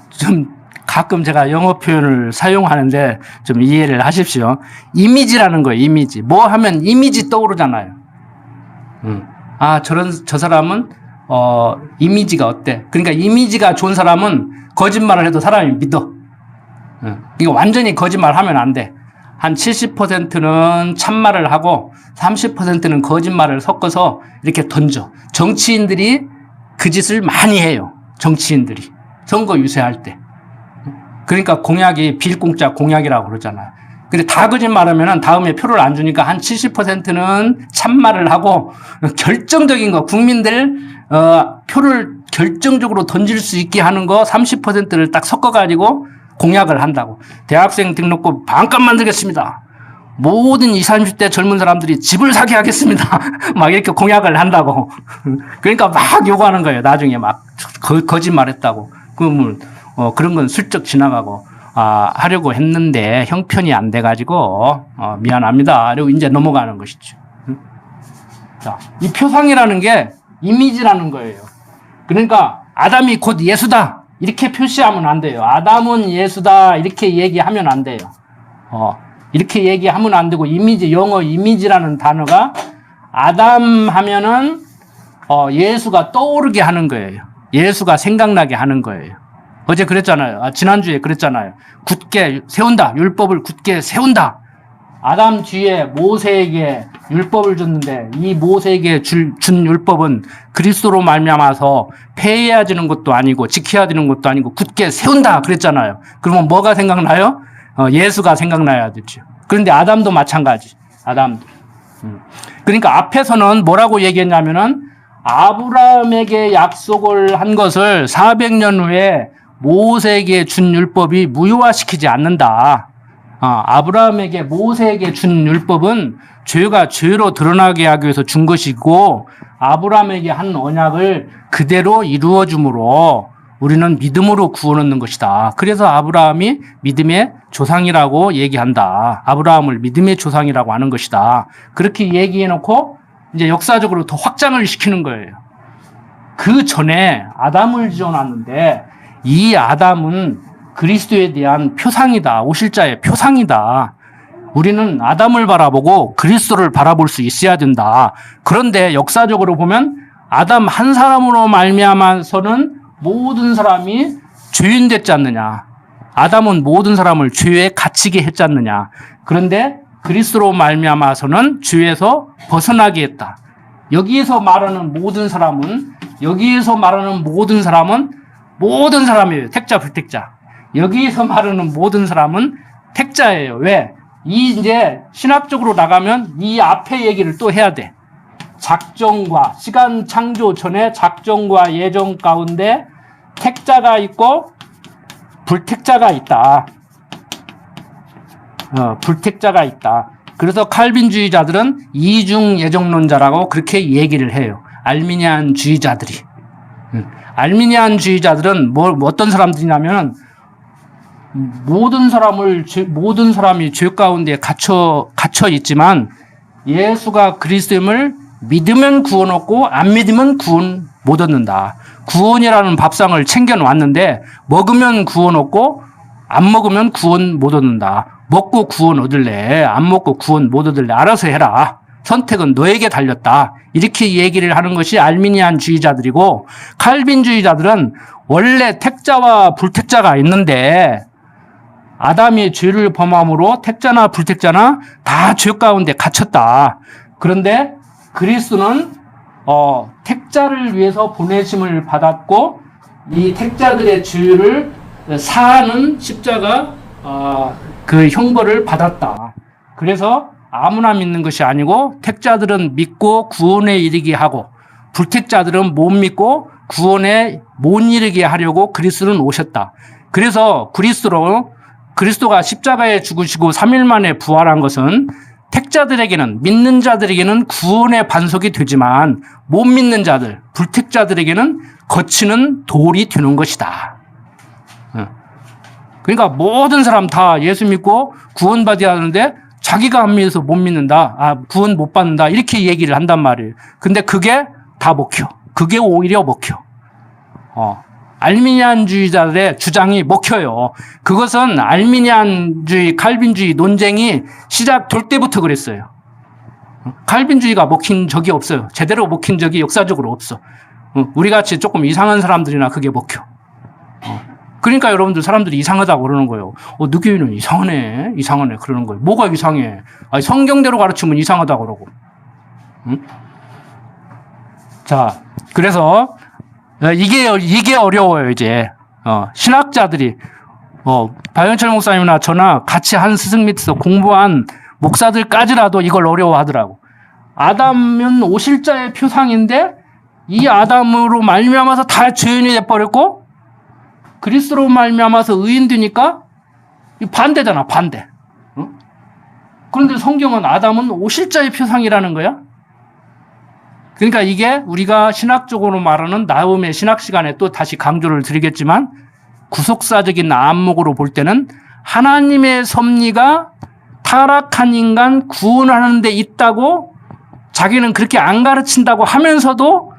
좀 가끔 제가 영어 표현을 사용하는데 좀 이해를 하십시오. 이미지라는 거예요. 이미지. 뭐 하면 이미지 떠오르잖아요. 저 사람은 이미지가 어때? 그러니까 이미지가 좋은 사람은 거짓말을 해도 사람이 믿어. 이거 완전히 거짓말하면 안 돼. 한 70%는 참말을 하고 30%는 거짓말을 섞어서 이렇게 던져. 정치인들이 그 짓을 많이 해요. 정치인들이. 선거 유세할 때. 그러니까 공약이 빌공짜 공약이라고 그러잖아요. 근데 다 거짓말하면 다음에 표를 안 주니까 한 70%는 참말을 하고 결정적인 거, 국민들 표를 결정적으로 던질 수 있게 하는 거 30%를 딱 섞어가지고 공약을 한다고. 대학생 등록금 반값 만들겠습니다. 모든 20, 30대 젊은 사람들이 집을 사게 하겠습니다. 막 이렇게 공약을 한다고. 그러니까 막 요구하는 거예요. 나중에 막 거짓말 했다고. 그러면 그런 건 슬쩍 지나가고 하려고 했는데 형편이 안 돼가지고 미안합니다. 그리고 이제 넘어가는 것이죠. 자, 이 표상이라는 게 이미지라는 거예요. 그러니까 아담이 곧 예수다 이렇게 표시하면 안 돼요. 아담은 예수다 이렇게 얘기하면 안 돼요. 이렇게 얘기하면 안 되고 이미지, 영어 이미지라는 단어가 아담 하면은 예수가 떠오르게 하는 거예요. 예수가 생각나게 하는 거예요. 어제 그랬잖아요. 지난주에 그랬잖아요. 굳게 세운다. 율법을 굳게 세운다. 아담 뒤에 모세에게 율법을 줬는데 이 모세에게 준 율법은 그리스도로 말미암아서 폐해야지는 것도 아니고 지켜야 되는 것도 아니고 굳게 세운다 그랬잖아요. 그러면 뭐가 생각나요? 예수가 생각나야 되죠. 그런데 아담도 마찬가지. 아담도. 그러니까 앞에서는 뭐라고 얘기했냐면은 아브라함에게 약속을 한 것을 400년 후에 모세에게 준 율법이 무효화시키지 않는다. 아브라함에게 모세에게 준 율법은 죄가 죄로 드러나게 하기 위해서 준 것이고 아브라함에게 한 언약을 그대로 이루어 주므로 우리는 믿음으로 구원 얻는 것이다. 그래서 아브라함이 믿음의 조상이라고 얘기한다. 아브라함을 믿음의 조상이라고 하는 것이다. 그렇게 얘기해 놓고 이제 역사적으로 더 확장을 시키는 거예요. 그 전에 아담을 지어놨는데 이 아담은 그리스도에 대한 표상이다. 오실자의 표상이다. 우리는 아담을 바라보고 그리스도를 바라볼 수 있어야 된다. 그런데 역사적으로 보면 아담 한 사람으로 말미암아서는 모든 사람이 죄인 됐지 않느냐. 아담은 모든 사람을 죄에 갇히게 했지 않느냐. 그런데 그리스도로 말미암아서는 죄에서 벗어나게 했다. 여기에서 말하는 모든 사람은 모든 사람이에요. 택자 불택자. 여기에서 말하는 모든 사람은 택자예요. 왜? 이제 신학적으로 나가면 이 앞에 얘기를 또 해야 돼. 작정과 시간 창조 전에 작정과 예정 가운데 택자가 있고 불택자가 있다. 불택자가 있다. 그래서 칼빈주의자들은 이중 예정론자라고 그렇게 얘기를 해요. 알미니안주의자들이. 알미니안주의자들은 어떤 사람들이냐면 모든 사람이 죄 가운데 갇혀 있지만 예수가 그리스도임을 믿으면 구원 얻고 안 믿으면 구원 못 얻는다. 구원이라는 밥상을 챙겨 놨는데 먹으면 구원 얻고 안 먹으면 구원 못 얻는다. 먹고 구원 얻을래? 안 먹고 구원 못 얻을래? 알아서 해라. 선택은 너에게 달렸다. 이렇게 얘기를 하는 것이 알미니안주의자들이고 칼빈주의자들은 원래 택자와 불택자가 있는데 아담이 죄를 범함으로 택자나 불택자나 다 죄 가운데 갇혔다. 그런데 그리스도는 택자를 위해서 보내심을 받았고 이 택자들의 죄를 사하는 십자가 그 형벌을 받았다. 그래서 아무나 믿는 것이 아니고 택자들은 믿고 구원에 이르게 하고 불택자들은 못 믿고 구원에 못 이르게 하려고 그리스도는 오셨다. 그래서 그리스도가 십자가에 죽으시고 3일 만에 부활한 것은 택자들에게는 믿는 자들에게는 구원의 반석이 되지만 못 믿는 자들, 불택자들에게는 거치는 돌이 되는 것이다. 그러니까 모든 사람 다 예수 믿고 구원받아야 하는데 자기가 안 믿어서 못 믿는다. 구원 못 받는다. 이렇게 얘기를 한단 말이에요. 근데 그게 다 먹혀. 그게 오히려 먹혀. 알미니안주의자들의 주장이 먹혀요. 그것은 알미니안주의, 칼빈주의 논쟁이 시작될 때부터 그랬어요. 칼빈주의가 먹힌 적이 없어요. 제대로 먹힌 적이 역사적으로 없어. 우리같이 조금 이상한 사람들이나 그게 먹혀. 그러니까 여러분들 사람들이 이상하다고 그러는 거예요. 느낌이는 이상하네 그러는 거예요. 뭐가 이상해? 성경대로 가르치면 이상하다고 그러고. 자, 그래서 이게 어려워요, 이제. 신학자들이, 박영철 목사님이나 저나 같이 한 스승 밑에서 공부한 목사들까지라도 이걸 어려워하더라고. 아담은 오실자의 표상인데, 이 아담으로 말미암아서 다 죄인이 돼버렸고, 그리스도로 말미암아서 의인 되니까, 반대잖아, 반대. 그런데 성경은 아담은 오실자의 표상이라는 거야? 그러니까 이게 우리가 신학적으로 말하는 나음의 신학 시간에 또 다시 강조를 드리겠지만 구속사적인 안목으로 볼 때는 하나님의 섭리가 타락한 인간 구원하는 데 있다고 자기는 그렇게 안 가르친다고 하면서도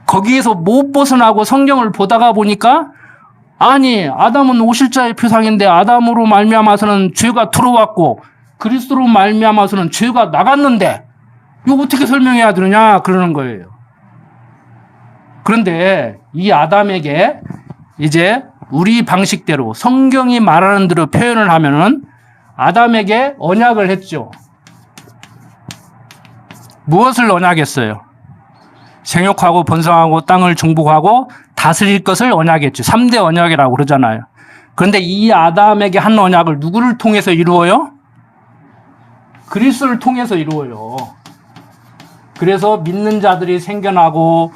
거기에서 못 벗어나고 성경을 보다가 보니까 아니 아담은 오실자의 표상인데 아담으로 말미암아서는 죄가 들어왔고 그리스도로 말미암아서는 죄가 나갔는데 이거 어떻게 설명해야 되느냐 그러는 거예요. 그런데 이 아담에게 이제 우리 방식대로 성경이 말하는 대로 표현을 하면은 아담에게 언약을 했죠. 무엇을 언약했어요? 생육하고 번성하고 땅을 정복하고 다스릴 것을 언약했죠. 3대 언약이라고 그러잖아요. 그런데 이 아담에게 한 언약을 누구를 통해서 이루어요? 그리스도를 통해서 이루어요. 그래서 믿는 자들이 생겨나고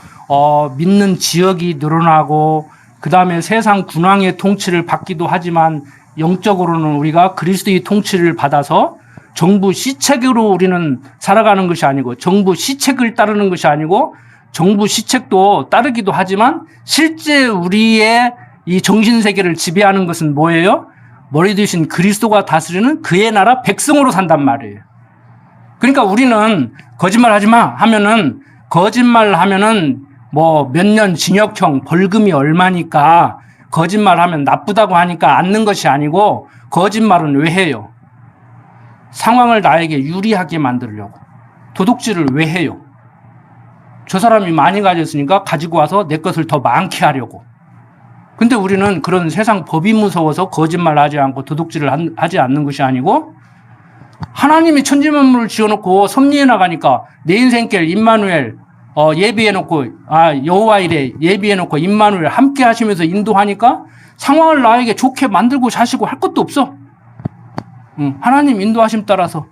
믿는 지역이 늘어나고 그 다음에 세상 군왕의 통치를 받기도 하지만 영적으로는 우리가 그리스도의 통치를 받아서 정부 시책으로 우리는 살아가는 것이 아니고 정부 시책을 따르는 것이 아니고 정부 시책도 따르기도 하지만 실제 우리의 이 정신세계를 지배하는 것은 뭐예요? 머리 대신 그리스도가 다스리는 그의 나라 백성으로 산단 말이에요. 그러니까 우리는 거짓말 하지 마 하면은 거짓말 하면은 뭐 몇 년 징역형 벌금이 얼마니까 거짓말하면 나쁘다고 하니까 않는 것이 아니고 거짓말은 왜 해요? 상황을 나에게 유리하게 만들려고. 도둑질을 왜 해요? 저 사람이 많이 가졌으니까 가지고 와서 내 것을 더 많게 하려고. 근데 우리는 그런 세상 법이 무서워서 거짓말하지 않고 도둑질을 하지 않는 것이 아니고 하나님이 천지만물을 지어놓고 섭리해 나가니까 내 인생길 임마누엘 예비해놓고 여호와 이레 예비해놓고 임마누엘 함께 하시면서 인도하니까 상황을 나에게 좋게 만들고 자시고 할 것도 없어. 하나님 인도하심 따라서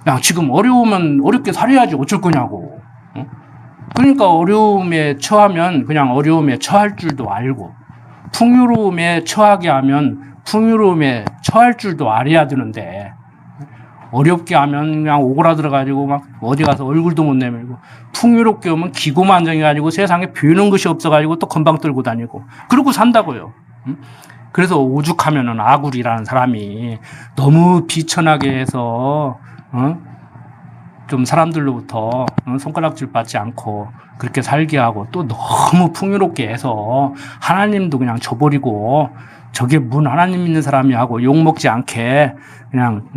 야 지금 어려우면 어렵게 살아야지 어쩔 거냐고. 그러니까 어려움에 처하면 그냥 어려움에 처할 줄도 알고 풍요로움에 처하게 하면 풍요로움에 처할 줄도 알아야 되는데 어렵게 하면 그냥 오그라들어가지고 막 어디 가서 얼굴도 못 내밀고 풍요롭게 오면 기고만장해가지고 세상에 배우는 것이 없어가지고 또 건방 떨고 다니고 그러고 산다고요. 그래서 오죽하면은 아굴이라는 사람이 너무 비천하게 해서 좀 사람들로부터 손가락질 받지 않고 그렇게 살게 하고 또 너무 풍요롭게 해서 하나님도 그냥 줘버리고 저게 문 하나님 믿는 사람이 하고 욕먹지 않게 그냥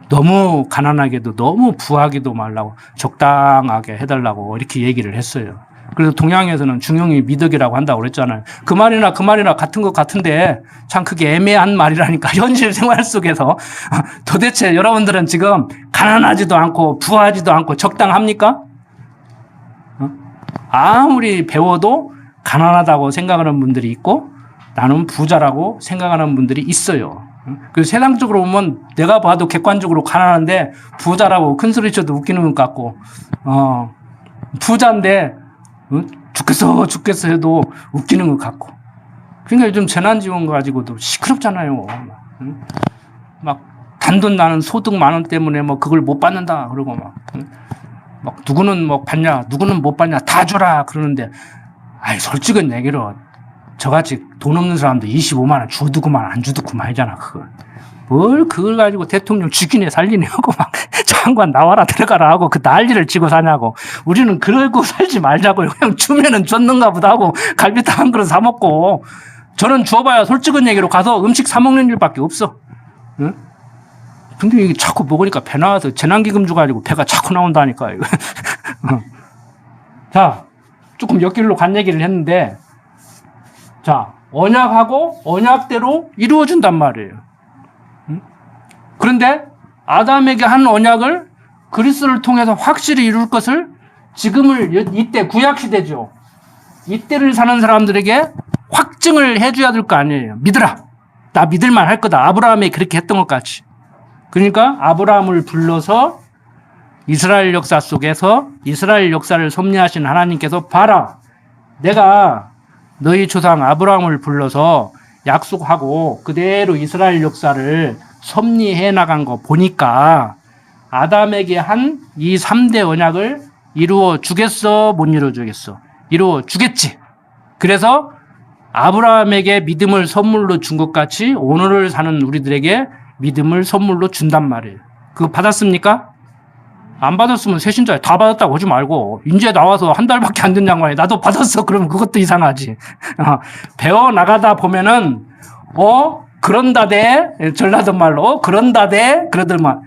너무 가난하게도 너무 부하게도 말라고 적당하게 해달라고 이렇게 얘기를 했어요. 그래서 동양에서는 중용이 미덕이라고 한다고 그랬잖아요. 그 말이나 같은 것 같은데 참 그게 애매한 말이라니까 현실 생활 속에서 도대체 여러분들은 지금 가난하지도 않고 부하지도 않고 적당합니까? 아무리 배워도 가난하다고 생각하는 분들이 있고 나는 부자라고 생각하는 분들이 있어요. 그 세상적으로 보면 내가 봐도 객관적으로 가난한데 부자라고 큰 소리 쳐도 웃기는 것 같고 부자인데 죽겠어 해도 웃기는 것 같고 그러니까 요즘 재난지원 가지고도 시끄럽잖아요. 막 단돈 나는 소득 만원 때문에 뭐 그걸 못 받는다 그러고 막 누구는 뭐 받냐 누구는 못 받냐 다 줘라 그러는데 솔직한 얘기로 저같이 돈 없는 사람도 25만 원 주두구만 안 주두구만 하잖아. 그걸 가지고 대통령 죽이네 살리네 하고 막 장관 나와라 들어가라 하고 그 난리를 치고 사냐고. 우리는 그러고 살지 말자고요. 그냥 주면은 줬는가 보다 하고 갈비탕 한 그릇 사 먹고 저는 줘봐야 솔직한 얘기로 가서 음식 사 먹는 일밖에 없어. 응? 근데 이게 자꾸 먹으니까 배 나와서 재난기금 줘가지고 배가 자꾸 나온다니까. 자, 조금 옆길로 간 얘기를 했는데 자, 언약하고 언약대로 이루어준단 말이에요. 그런데 아담에게 한 언약을 그리스도를 통해서 확실히 이룰 것을 이때 구약시대죠. 이때를 사는 사람들에게 확증을 해줘야 될 거 아니에요. 믿으라. 나 믿을만 할 거다. 아브라함이 그렇게 했던 것 같이. 그러니까 아브라함을 불러서 이스라엘 역사 속에서 이스라엘 역사를 섭리하신 하나님께서 봐라. 내가 너희 조상 아브라함을 불러서 약속하고 그대로 이스라엘 역사를 섭리해 나간 거 보니까 아담에게 한 이 3대 언약을 이루어 주겠어? 못 이루어 주겠어? 이루어 주겠지. 그래서 아브라함에게 믿음을 선물로 준 것 같이 오늘을 사는 우리들에게 믿음을 선물로 준단 말이에요. 그거 받았습니까? 안 받았으면 새신자에 다 받았다고 하지 말고 이제 나와서 한 달밖에 안 된 양반이 나도 받았어. 그러면 그것도 이상하지. 배워 나가다 보면은 그런다대 전라도 말로 그런다대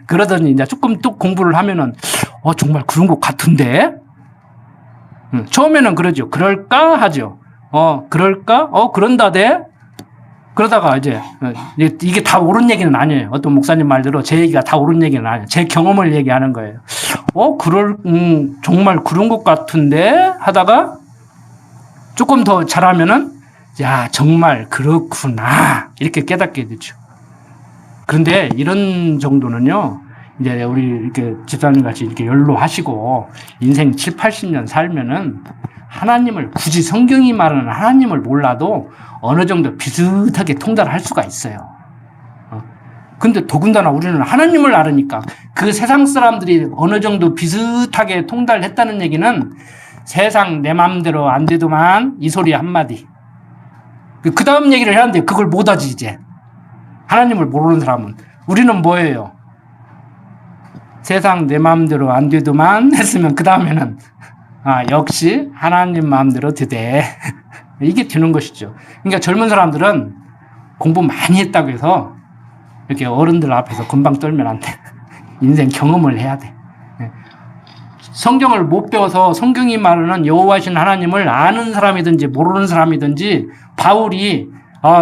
그러더니 이제 조금 또 공부를 하면은 정말 그런 것 같은데 처음에는 그러죠. 그럴까 하죠. 그럴까? 그런다대 그러다가 이제 이게 다 옳은 얘기는 아니에요. 어떤 목사님 말대로 제 얘기가 다 옳은 얘기는 아니에요. 제 경험을 얘기하는 거예요. 정말 그런 것 같은데 하다가 조금 더 잘하면은 야 정말 그렇구나 이렇게 깨닫게 되죠. 그런데 이런 정도는요. 이제 우리 이렇게 집사님 같이 이렇게 연로하시고 인생 7, 80년 살면은 하나님을 굳이 성경이 말하는 하나님을 몰라도 어느 정도 비슷하게 통달할 수가 있어요. 근데 더군다나 우리는 하나님을 알으니까 그 세상 사람들이 어느 정도 비슷하게 통달했다는 얘기는 세상 내 맘대로 안 되더만 이 소리 한마디. 그 다음 얘기를 해야 하는데 그걸 못하지 이제. 하나님을 모르는 사람은. 우리는 뭐예요? 세상 내 맘대로 안 되더만 했으면 그 다음에는 역시 하나님 마음대로 되대. 이게 되는 것이죠. 그러니까 젊은 사람들은 공부 많이 했다고 해서 이렇게 어른들 앞에서 금방 떨면 안 돼. 인생 경험을 해야 돼. 성경을 못 배워서 성경이 말하는 여호와신 하나님을 아는 사람이든지 모르는 사람이든지 바울이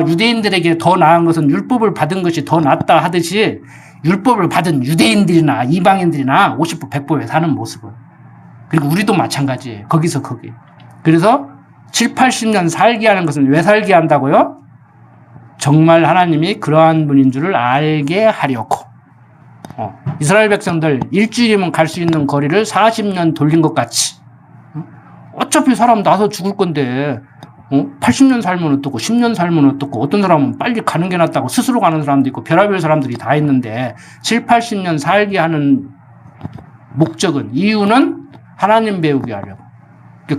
유대인들에게 더 나은 것은 율법을 받은 것이 더 낫다 하듯이 율법을 받은 유대인들이나 이방인들이나 50보 100보에 사는 모습을. 그리고 우리도 마찬가지예요. 거기서 거기. 그래서 7, 80년 살게 하는 것은 왜 살게 한다고요? 정말 하나님이 그러한 분인 줄을 알게 하려고. 이스라엘 백성들 일주일이면 갈 수 있는 거리를 40년 돌린 것 같이. 어차피 사람 나서 죽을 건데 80년 살면 어떻고 10년 살면 어떻고 어떤 사람은 빨리 가는 게 낫다고 스스로 가는 사람도 있고 별의별 사람들이 다 있는데 7, 80년 살게 하는 목적은 이유는 하나님 배우게 하려고.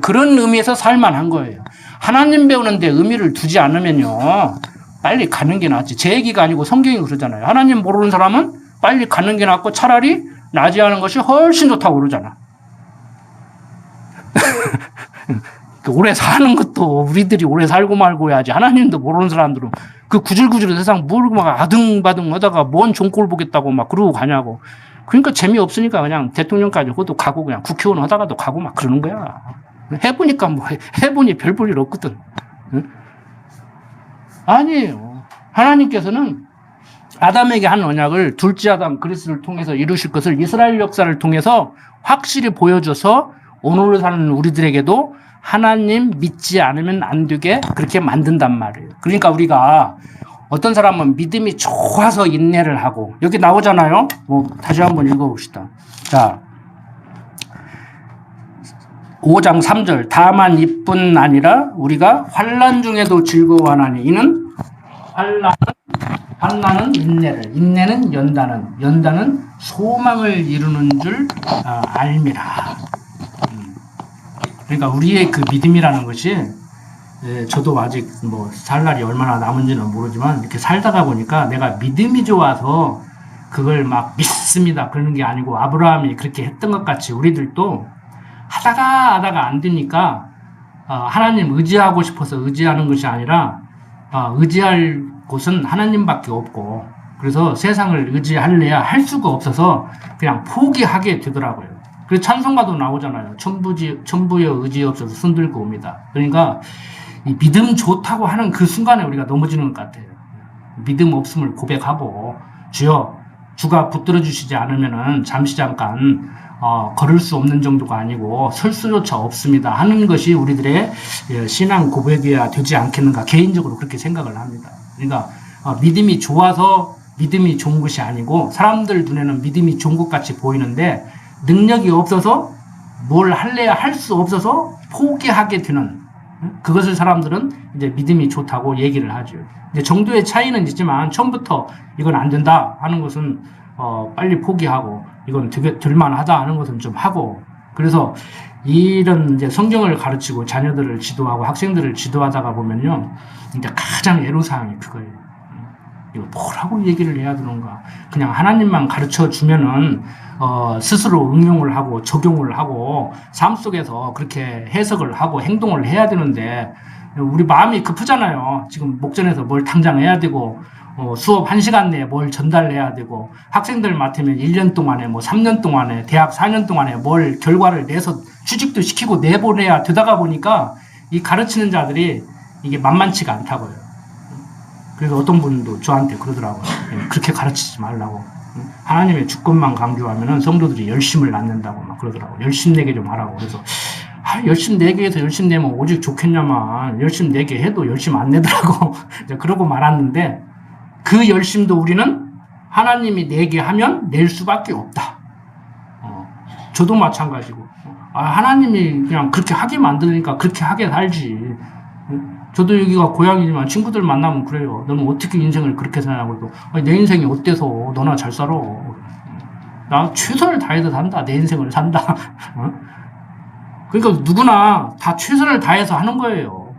그런 의미에서 살만한 거예요. 하나님 배우는데 의미를 두지 않으면요 빨리 가는 게 낫지. 제 얘기가 아니고 성경이 그러잖아요. 하나님 모르는 사람은 빨리 가는 게 낫고 차라리 나지하는 것이 훨씬 좋다고 그러잖아. 오래 사는 것도 우리들이 오래 살고 말고 해야지. 하나님도 모르는 사람들은 그 구질구질 세상 모르고 막 아등바등 하다가 뭔 종꼴 보겠다고 막 그러고 가냐고. 그러니까 재미없으니까 그냥 대통령까지 호도 가고 그냥 국회의원 하다가도 가고 막 그러는 거야. 해보니까 해보니 별 볼 일 없거든. 응? 아니에요. 하나님께서는 아담에게 한 언약을 둘째 아담 그리스도를 통해서 이루실 것을 이스라엘 역사를 통해서 확실히 보여줘서 오늘을 사는 우리들에게도 하나님 믿지 않으면 안 되게 그렇게 만든단 말이에요. 그러니까 우리가 어떤 사람은 믿음이 좋아서 인내를 하고 여기 나오잖아요. 다시 한번 읽어봅시다. 자, 5장 3절 다만 이뿐 아니라 우리가 환난 중에도 즐거워하나니 이는 환난은 인내를 인내는 연단은 소망을 이루는 줄 알미라. 그러니까 우리의 그 믿음이라는 것이 저도 아직 살 날이 얼마나 남은지는 모르지만 이렇게 살다가 보니까 내가 믿음이 좋아서 그걸 막 믿습니다 그러는 게 아니고 아브라함이 그렇게 했던 것 같이 우리들도 하다가 안 되니까 하나님 의지하고 싶어서 의지하는 것이 아니라 의지할 곳은 하나님밖에 없고 그래서 세상을 의지할래야 할 수가 없어서 그냥 포기하게 되더라고요. 그래서 찬송가도 나오잖아요. 천부여 의지 없어서 손들고 옵니다. 그러니까 이 믿음 좋다고 하는 그 순간에 우리가 넘어지는 것 같아요. 믿음 없음을 고백하고 주여 주가 붙들어 주시지 않으면은 잠시 잠깐 걸을 수 없는 정도가 아니고 설 수조차 없습니다 하는 것이 우리들의 신앙 고백이어야 되지 않겠는가 개인적으로 그렇게 생각을 합니다. 그러니까 믿음이 좋아서 믿음이 좋은 것이 아니고 사람들 눈에는 믿음이 좋은 것 같이 보이는데 능력이 없어서 뭘 할래야 할 수 없어서 포기하게 되는 그것을 사람들은 이제 믿음이 좋다고 얘기를 하죠. 이제 정도의 차이는 있지만 처음부터 이건 안 된다 하는 것은 빨리 포기하고 이건 될만하다 하는 것은 좀 하고 그래서 이런 이제 성경을 가르치고 자녀들을 지도하고 학생들을 지도하다가 보면요, 이제 가장 애로사항이 그거예요. 이거 뭐라고 얘기를 해야 되는가? 그냥 하나님만 가르쳐 주면은 스스로 응용을 하고 적용을 하고 삶 속에서 그렇게 해석을 하고 행동을 해야 되는데 우리 마음이 급하잖아요. 지금 목전에서 뭘 당장 해야 되고 수업 1시간 내에 뭘 전달해야 되고 학생들 맡으면 1년 동안에 뭐 3년 동안에 대학 4년 동안에 뭘 결과를 내서 취직도 시키고 내보내야 되다가 보니까 이 가르치는 자들이 이게 만만치가 않다고요. 그래서 어떤 분도 저한테 그러더라고요. 그렇게 가르치지 말라고. 하나님의 주권만 강조하면은 성도들이 열심을 낳는다고 막 그러더라고요. 열심 내게 좀 하라고. 그래서 열심 내게 해서 열심 내면 오직 좋겠냐만 열심 내게 해도 열심 안 내더라고. 그러고 말았는데 그 열심도 우리는 하나님이 내게 하면 낼 수밖에 없다. 저도 마찬가지고. 하나님이 그냥 그렇게 하게 만드니까 그렇게 하게 살지. 저도 여기가 고향이지만 친구들 만나면 그래요. 너는 어떻게 인생을 그렇게 사냐고 해도 내 인생이 어때서 너나 잘 살아. 나 최선을 다해서 산다. 내 인생을 산다. 그러니까 누구나 다 최선을 다해서 하는 거예요.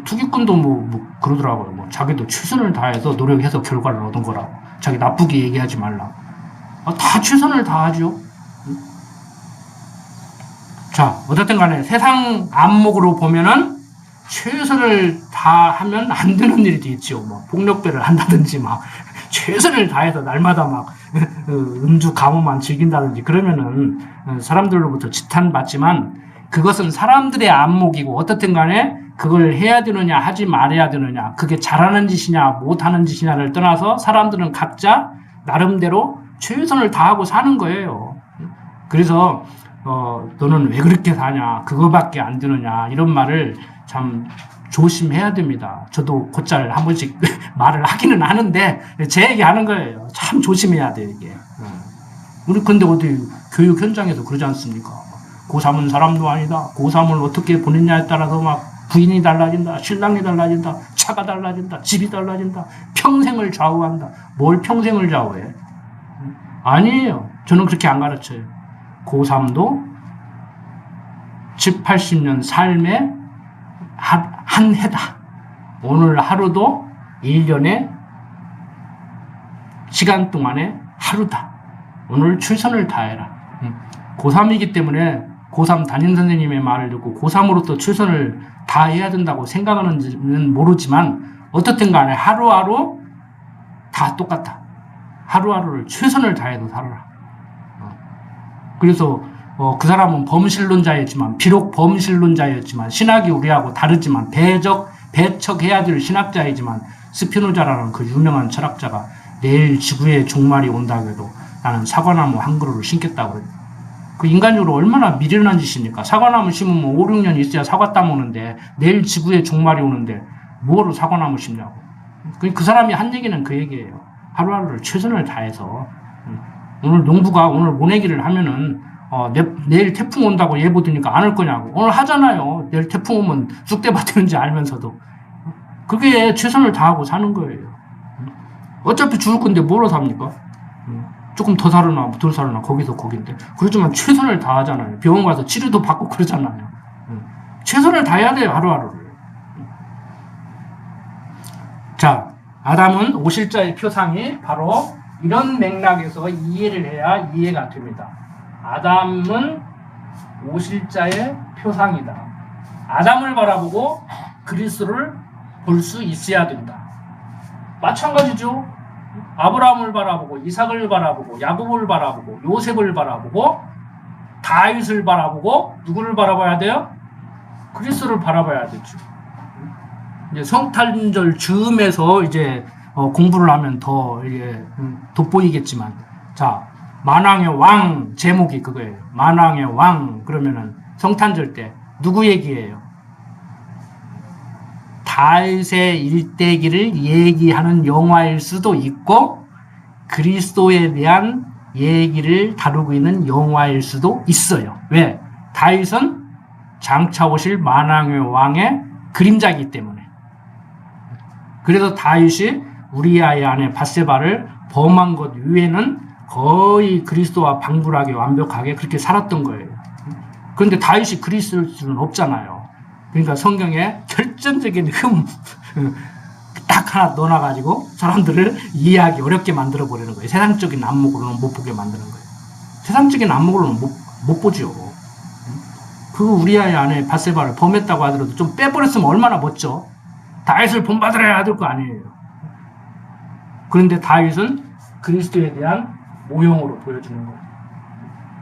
투기꾼도 뭐 그러더라고요. 뭐 자기도 최선을 다해서 노력해서 결과를 얻은 거라고. 자기 나쁘게 얘기하지 말라. 다 최선을 다하죠. 자, 어쨌든 간에 세상 안목으로 보면은 최선을 다하면 안 되는 일이 있죠. 뭐 폭력배를 한다든지 막 최선을 다해서 날마다 막 음주 가무만 즐긴다든지 그러면은 사람들로부터 지탄받지만 그것은 사람들의 안목이고 어떻든 간에 그걸 해야 되느냐 하지 말아야 되느냐 그게 잘하는 짓이냐 못하는 짓이냐를 떠나서 사람들은 각자 나름대로 최선을 다하고 사는 거예요. 그래서 너는 왜 그렇게 사냐 그거밖에 안 되느냐 이런 말을 참 조심해야 됩니다. 저도 곧잘 한 번씩 말을 하기는 하는데 제 얘기하는 거예요. 참 조심해야 돼 이게. 우리 근데 어디 교육 현장에서 그러지 않습니까? 고3은 사람도 아니다. 고3을 어떻게 보냈냐에 따라서 막 부인이 달라진다. 신랑이 달라진다. 차가 달라진다. 집이 달라진다. 평생을 좌우한다. 뭘 평생을 좌우해? 아니에요. 저는 그렇게 안 가르쳐요. 고3도 7, 80년 삶의 한 해다. 오늘 하루도 1년의 시간 동안의 하루다. 오늘 최선을 다해라. 고3이기 때문에 고3 담임선생님의 말을 듣고 고3으로부터 최선을 다해야 된다고 생각하는지는 모르지만 어떻든 간에 하루하루 다 똑같다. 하루하루를 최선을 다해서 살아라. 그래서 그 사람은 범신론자였지만 비록 범신론자였지만 신학이 우리하고 다르지만 배척해야 될 신학자이지만 스피노자라는 그 유명한 철학자가 내일 지구의 종말이 온다고 해도 나는 사과나무 한 그루를 심겠다고 그래요. 그 인간적으로 얼마나 미련한 짓입니까? 사과나무 심으면 5, 6년 있어야 사과 따먹는데 내일 지구의 종말이 오는데 뭐로 사과나무 심냐고. 그 사람이 한 얘기는 그 얘기예요. 하루하루를 최선을 다해서 오늘 농부가 오늘 모내기를 하면은 내일 태풍 온다고 예보 드니까 안 올 거냐고. 오늘 하잖아요. 내일 태풍 오면 쑥대밭 되는지 알면서도. 그게 최선을 다하고 사는 거예요. 어차피 죽을 건데 뭐로 삽니까? 조금 더 살으나 덜 살으나 거기서 거긴데. 그렇지만 최선을 다하잖아요. 병원 가서 치료도 받고 그러잖아요. 최선을 다해야 돼요. 하루하루를. 자, 아담은 오실자의 표상이 바로 이런 맥락에서 이해를 해야 이해가 됩니다. 아담은 오실자의 표상이다. 아담을 바라보고 그리스도를 볼 수 있어야 된다. 마찬가지죠. 아브라함을 바라보고 이삭을 바라보고 야곱을 바라보고 요셉을 바라보고 다윗을 바라보고 누구를 바라봐야 돼요? 그리스도를 바라봐야 되죠. 이제 성탄절 즈음에서 이제 공부를 하면 더 이게 돋보이겠지만, 자, 만왕의 왕 제목이 그거예요. 만왕의 왕 그러면은 성탄절 때 누구 얘기예요? 다윗의 일대기를 얘기하는 영화일 수도 있고 그리스도에 대한 얘기를 다루고 있는 영화일 수도 있어요. 왜? 다윗은 장차 오실 만왕의 왕의 그림자이기 때문에. 그래서 다윗이 우리아의 아내 밧세바를 범한 것 외에는 거의 그리스도와 방불하게 완벽하게 그렇게 살았던 거예요. 그런데 다윗이 그리스도일 수는 없잖아요. 그러니까 성경에 결정적인 딱 하나 넣어놔가지고 사람들을 이해하기 어렵게 만들어버리는 거예요. 세상적인 안목으로는 못 보게 만드는 거예요. 세상적인 안목으로는 못 보죠. 그 우리아의 아내 밧세바를 범했다고 하더라도 좀 빼버렸으면 얼마나 멋져. 다윗을 본받으라 하될 거 아니에요. 그런데 다윗은 그리스도에 대한 모형으로 보여주는 거예요.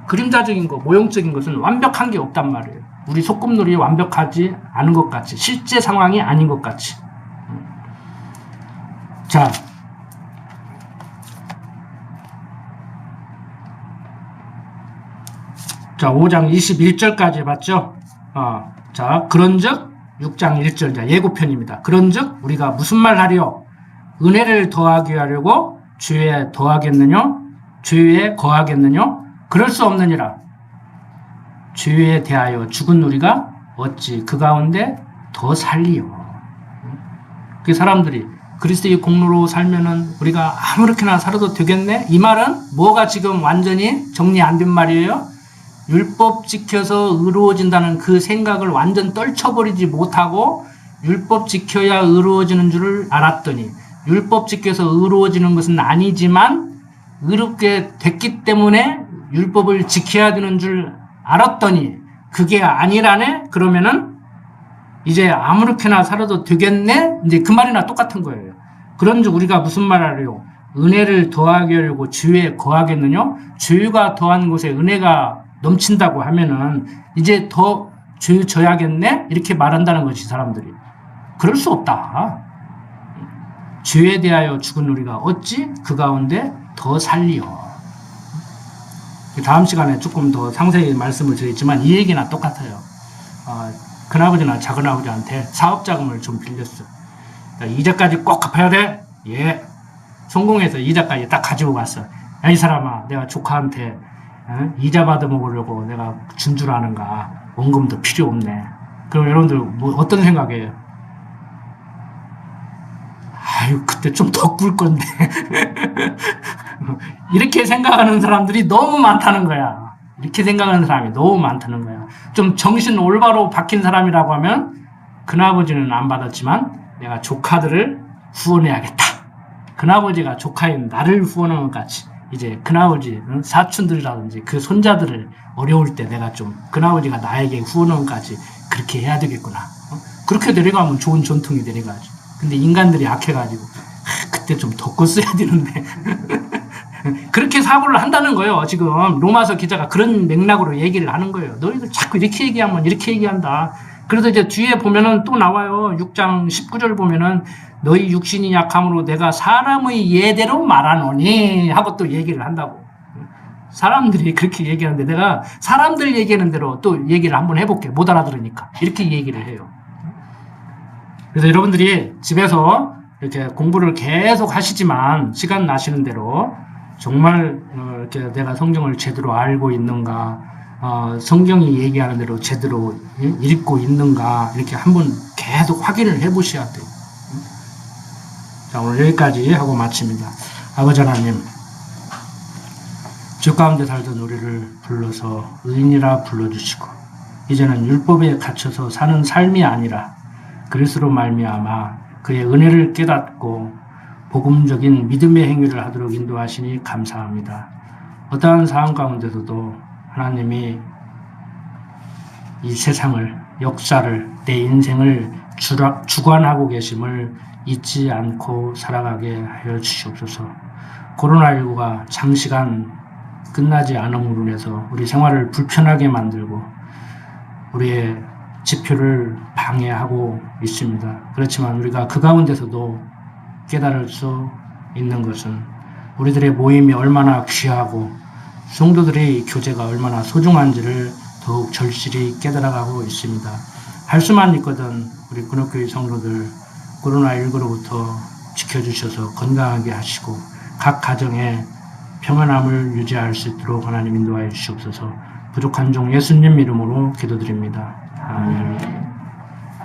그림자적인 거, 모형적인 것은 완벽한 게 없단 말이에요. 우리 소꿉놀이 완벽하지 않은 것 같이, 실제 상황이 아닌 것 같이. 자, 자, 5장 21절까지 봤죠? 자, 그런즉 6장 1절, 자, 예고편입니다. 그런즉 우리가 무슨 말 하리요? 은혜를 더하게 하려고 죄에 더하겠느냐? 죄에 거하겠느냐? 그럴 수 없느니라. 죄에 대하여 죽은 우리가 어찌 그 가운데 더 살리요? 그 사람들이 그리스도의 공로로 살면은 우리가 아무렇게나 살아도 되겠네? 이 말은 뭐가 지금 완전히 정리 안 된 말이에요? 율법 지켜서 의로워진다는 그 생각을 완전 떨쳐버리지 못하고 율법 지켜야 의로워지는 줄을 알았더니 율법 지켜서 의로워지는 것은 아니지만 의롭게 됐기 때문에 율법을 지켜야 되는 줄 알았더니 그게 아니라네? 그러면은 이제 아무렇게나 살아도 되겠네? 이제 그 말이나 똑같은 거예요. 그런즉 우리가 무슨 말 하려요? 은혜를 더하게 하려고 죄에 거하겠느냐? 죄가 더한 곳에 은혜가 넘친다고 하면은 이제 더 죄 져야겠네? 이렇게 말한다는 것이 사람들이. 그럴 수 없다. 죄에 대하여 죽은 우리가 어찌 그 가운데 더 살리요. 다음 시간에 조금 더 상세히 말씀을 드리겠지만 이 얘기나 똑같아요. 큰아버지나 작은아버지한테 사업자금을 좀 빌렸어. 이자까지 꼭 갚아야 돼? 예. 성공해서 이자까지 딱 가지고 갔어. 야, 이 사람아, 내가 조카한테 이자 받아 먹으려고 내가 준 줄 아는가? 원금도 필요 없네. 그럼 여러분들 뭐 어떤 생각이에요? 아유, 그때 좀 더 꿀 건데. 이렇게 생각하는 사람들이 너무 많다는 거야. 이렇게 생각하는 사람이 너무 많다는 거야. 좀 정신 올바로 박힌 사람이라고 하면 큰아버지는 안 받았지만 내가 조카들을 후원해야겠다. 큰아버지가 조카인 나를 후원하는 것 같이 이제 큰아버지, 사촌들이라든지 그 손자들을 어려울 때 내가 좀 큰아버지가 나에게 후원하는 것 같이 그렇게 해야 되겠구나. 그렇게 내려가면 좋은 전통이 내려가지. 근데 인간들이 악해가지고 그때 좀 덮고 써야 되는데 그렇게 사고를 한다는 거예요. 지금 로마서 기자가 그런 맥락으로 얘기를 하는 거예요. 너희들 자꾸 이렇게 얘기하면 이렇게 얘기한다. 그래서 이제 뒤에 보면은 또 나와요. 6장 19절 보면은 너희 육신이 약함으로 내가 사람의 예대로 말하노니 하고 또 얘기를 한다고. 사람들이 그렇게 얘기하는데 내가 사람들 얘기하는 대로 또 얘기를 한번 해볼게. 못 알아들으니까. 이렇게 얘기를 해요. 그래서 여러분들이 집에서 이렇게 공부를 계속 하시지만 시간 나시는 대로 정말 이렇게 내가 성경을 제대로 알고 있는가, 성경이 얘기하는 대로 제대로 읽고 있는가 이렇게 한번 계속 확인을 해보셔야 돼요. 자, 오늘 여기까지 하고 마칩니다. 아버지 하나님, 죄 가운데 살던 우리를 불러서 의인이라 불러주시고 이제는 율법에 갇혀서 사는 삶이 아니라 그리스도로 말미암아 그의 은혜를 깨닫고 복음적인 믿음의 행위를 하도록 인도하시니 감사합니다. 어떠한 상황 가운데서도 하나님이 이 세상을, 역사를, 내 인생을 주관하고 계심을 잊지 않고 살아가게 하여 주시옵소서. 코로나19가 장시간 끝나지 않음으로 인해서 우리 생활을 불편하게 만들고 우리의 지표를 방해하고 있습니다. 그렇지만 우리가 그 가운데서도 깨달을 수 있는 것은 우리들의 모임이 얼마나 귀하고 성도들의 교제가 얼마나 소중한지를 더욱 절실히 깨달아가고 있습니다. 할 수만 있거든 우리 근업교회 성도들 코로나19로부터 지켜주셔서 건강하게 하시고 각 가정에 평안함을 유지할 수 있도록 하나님 인도하여 주시옵소서. 부족한 종 예수님 이름으로 기도드립니다. 아멘.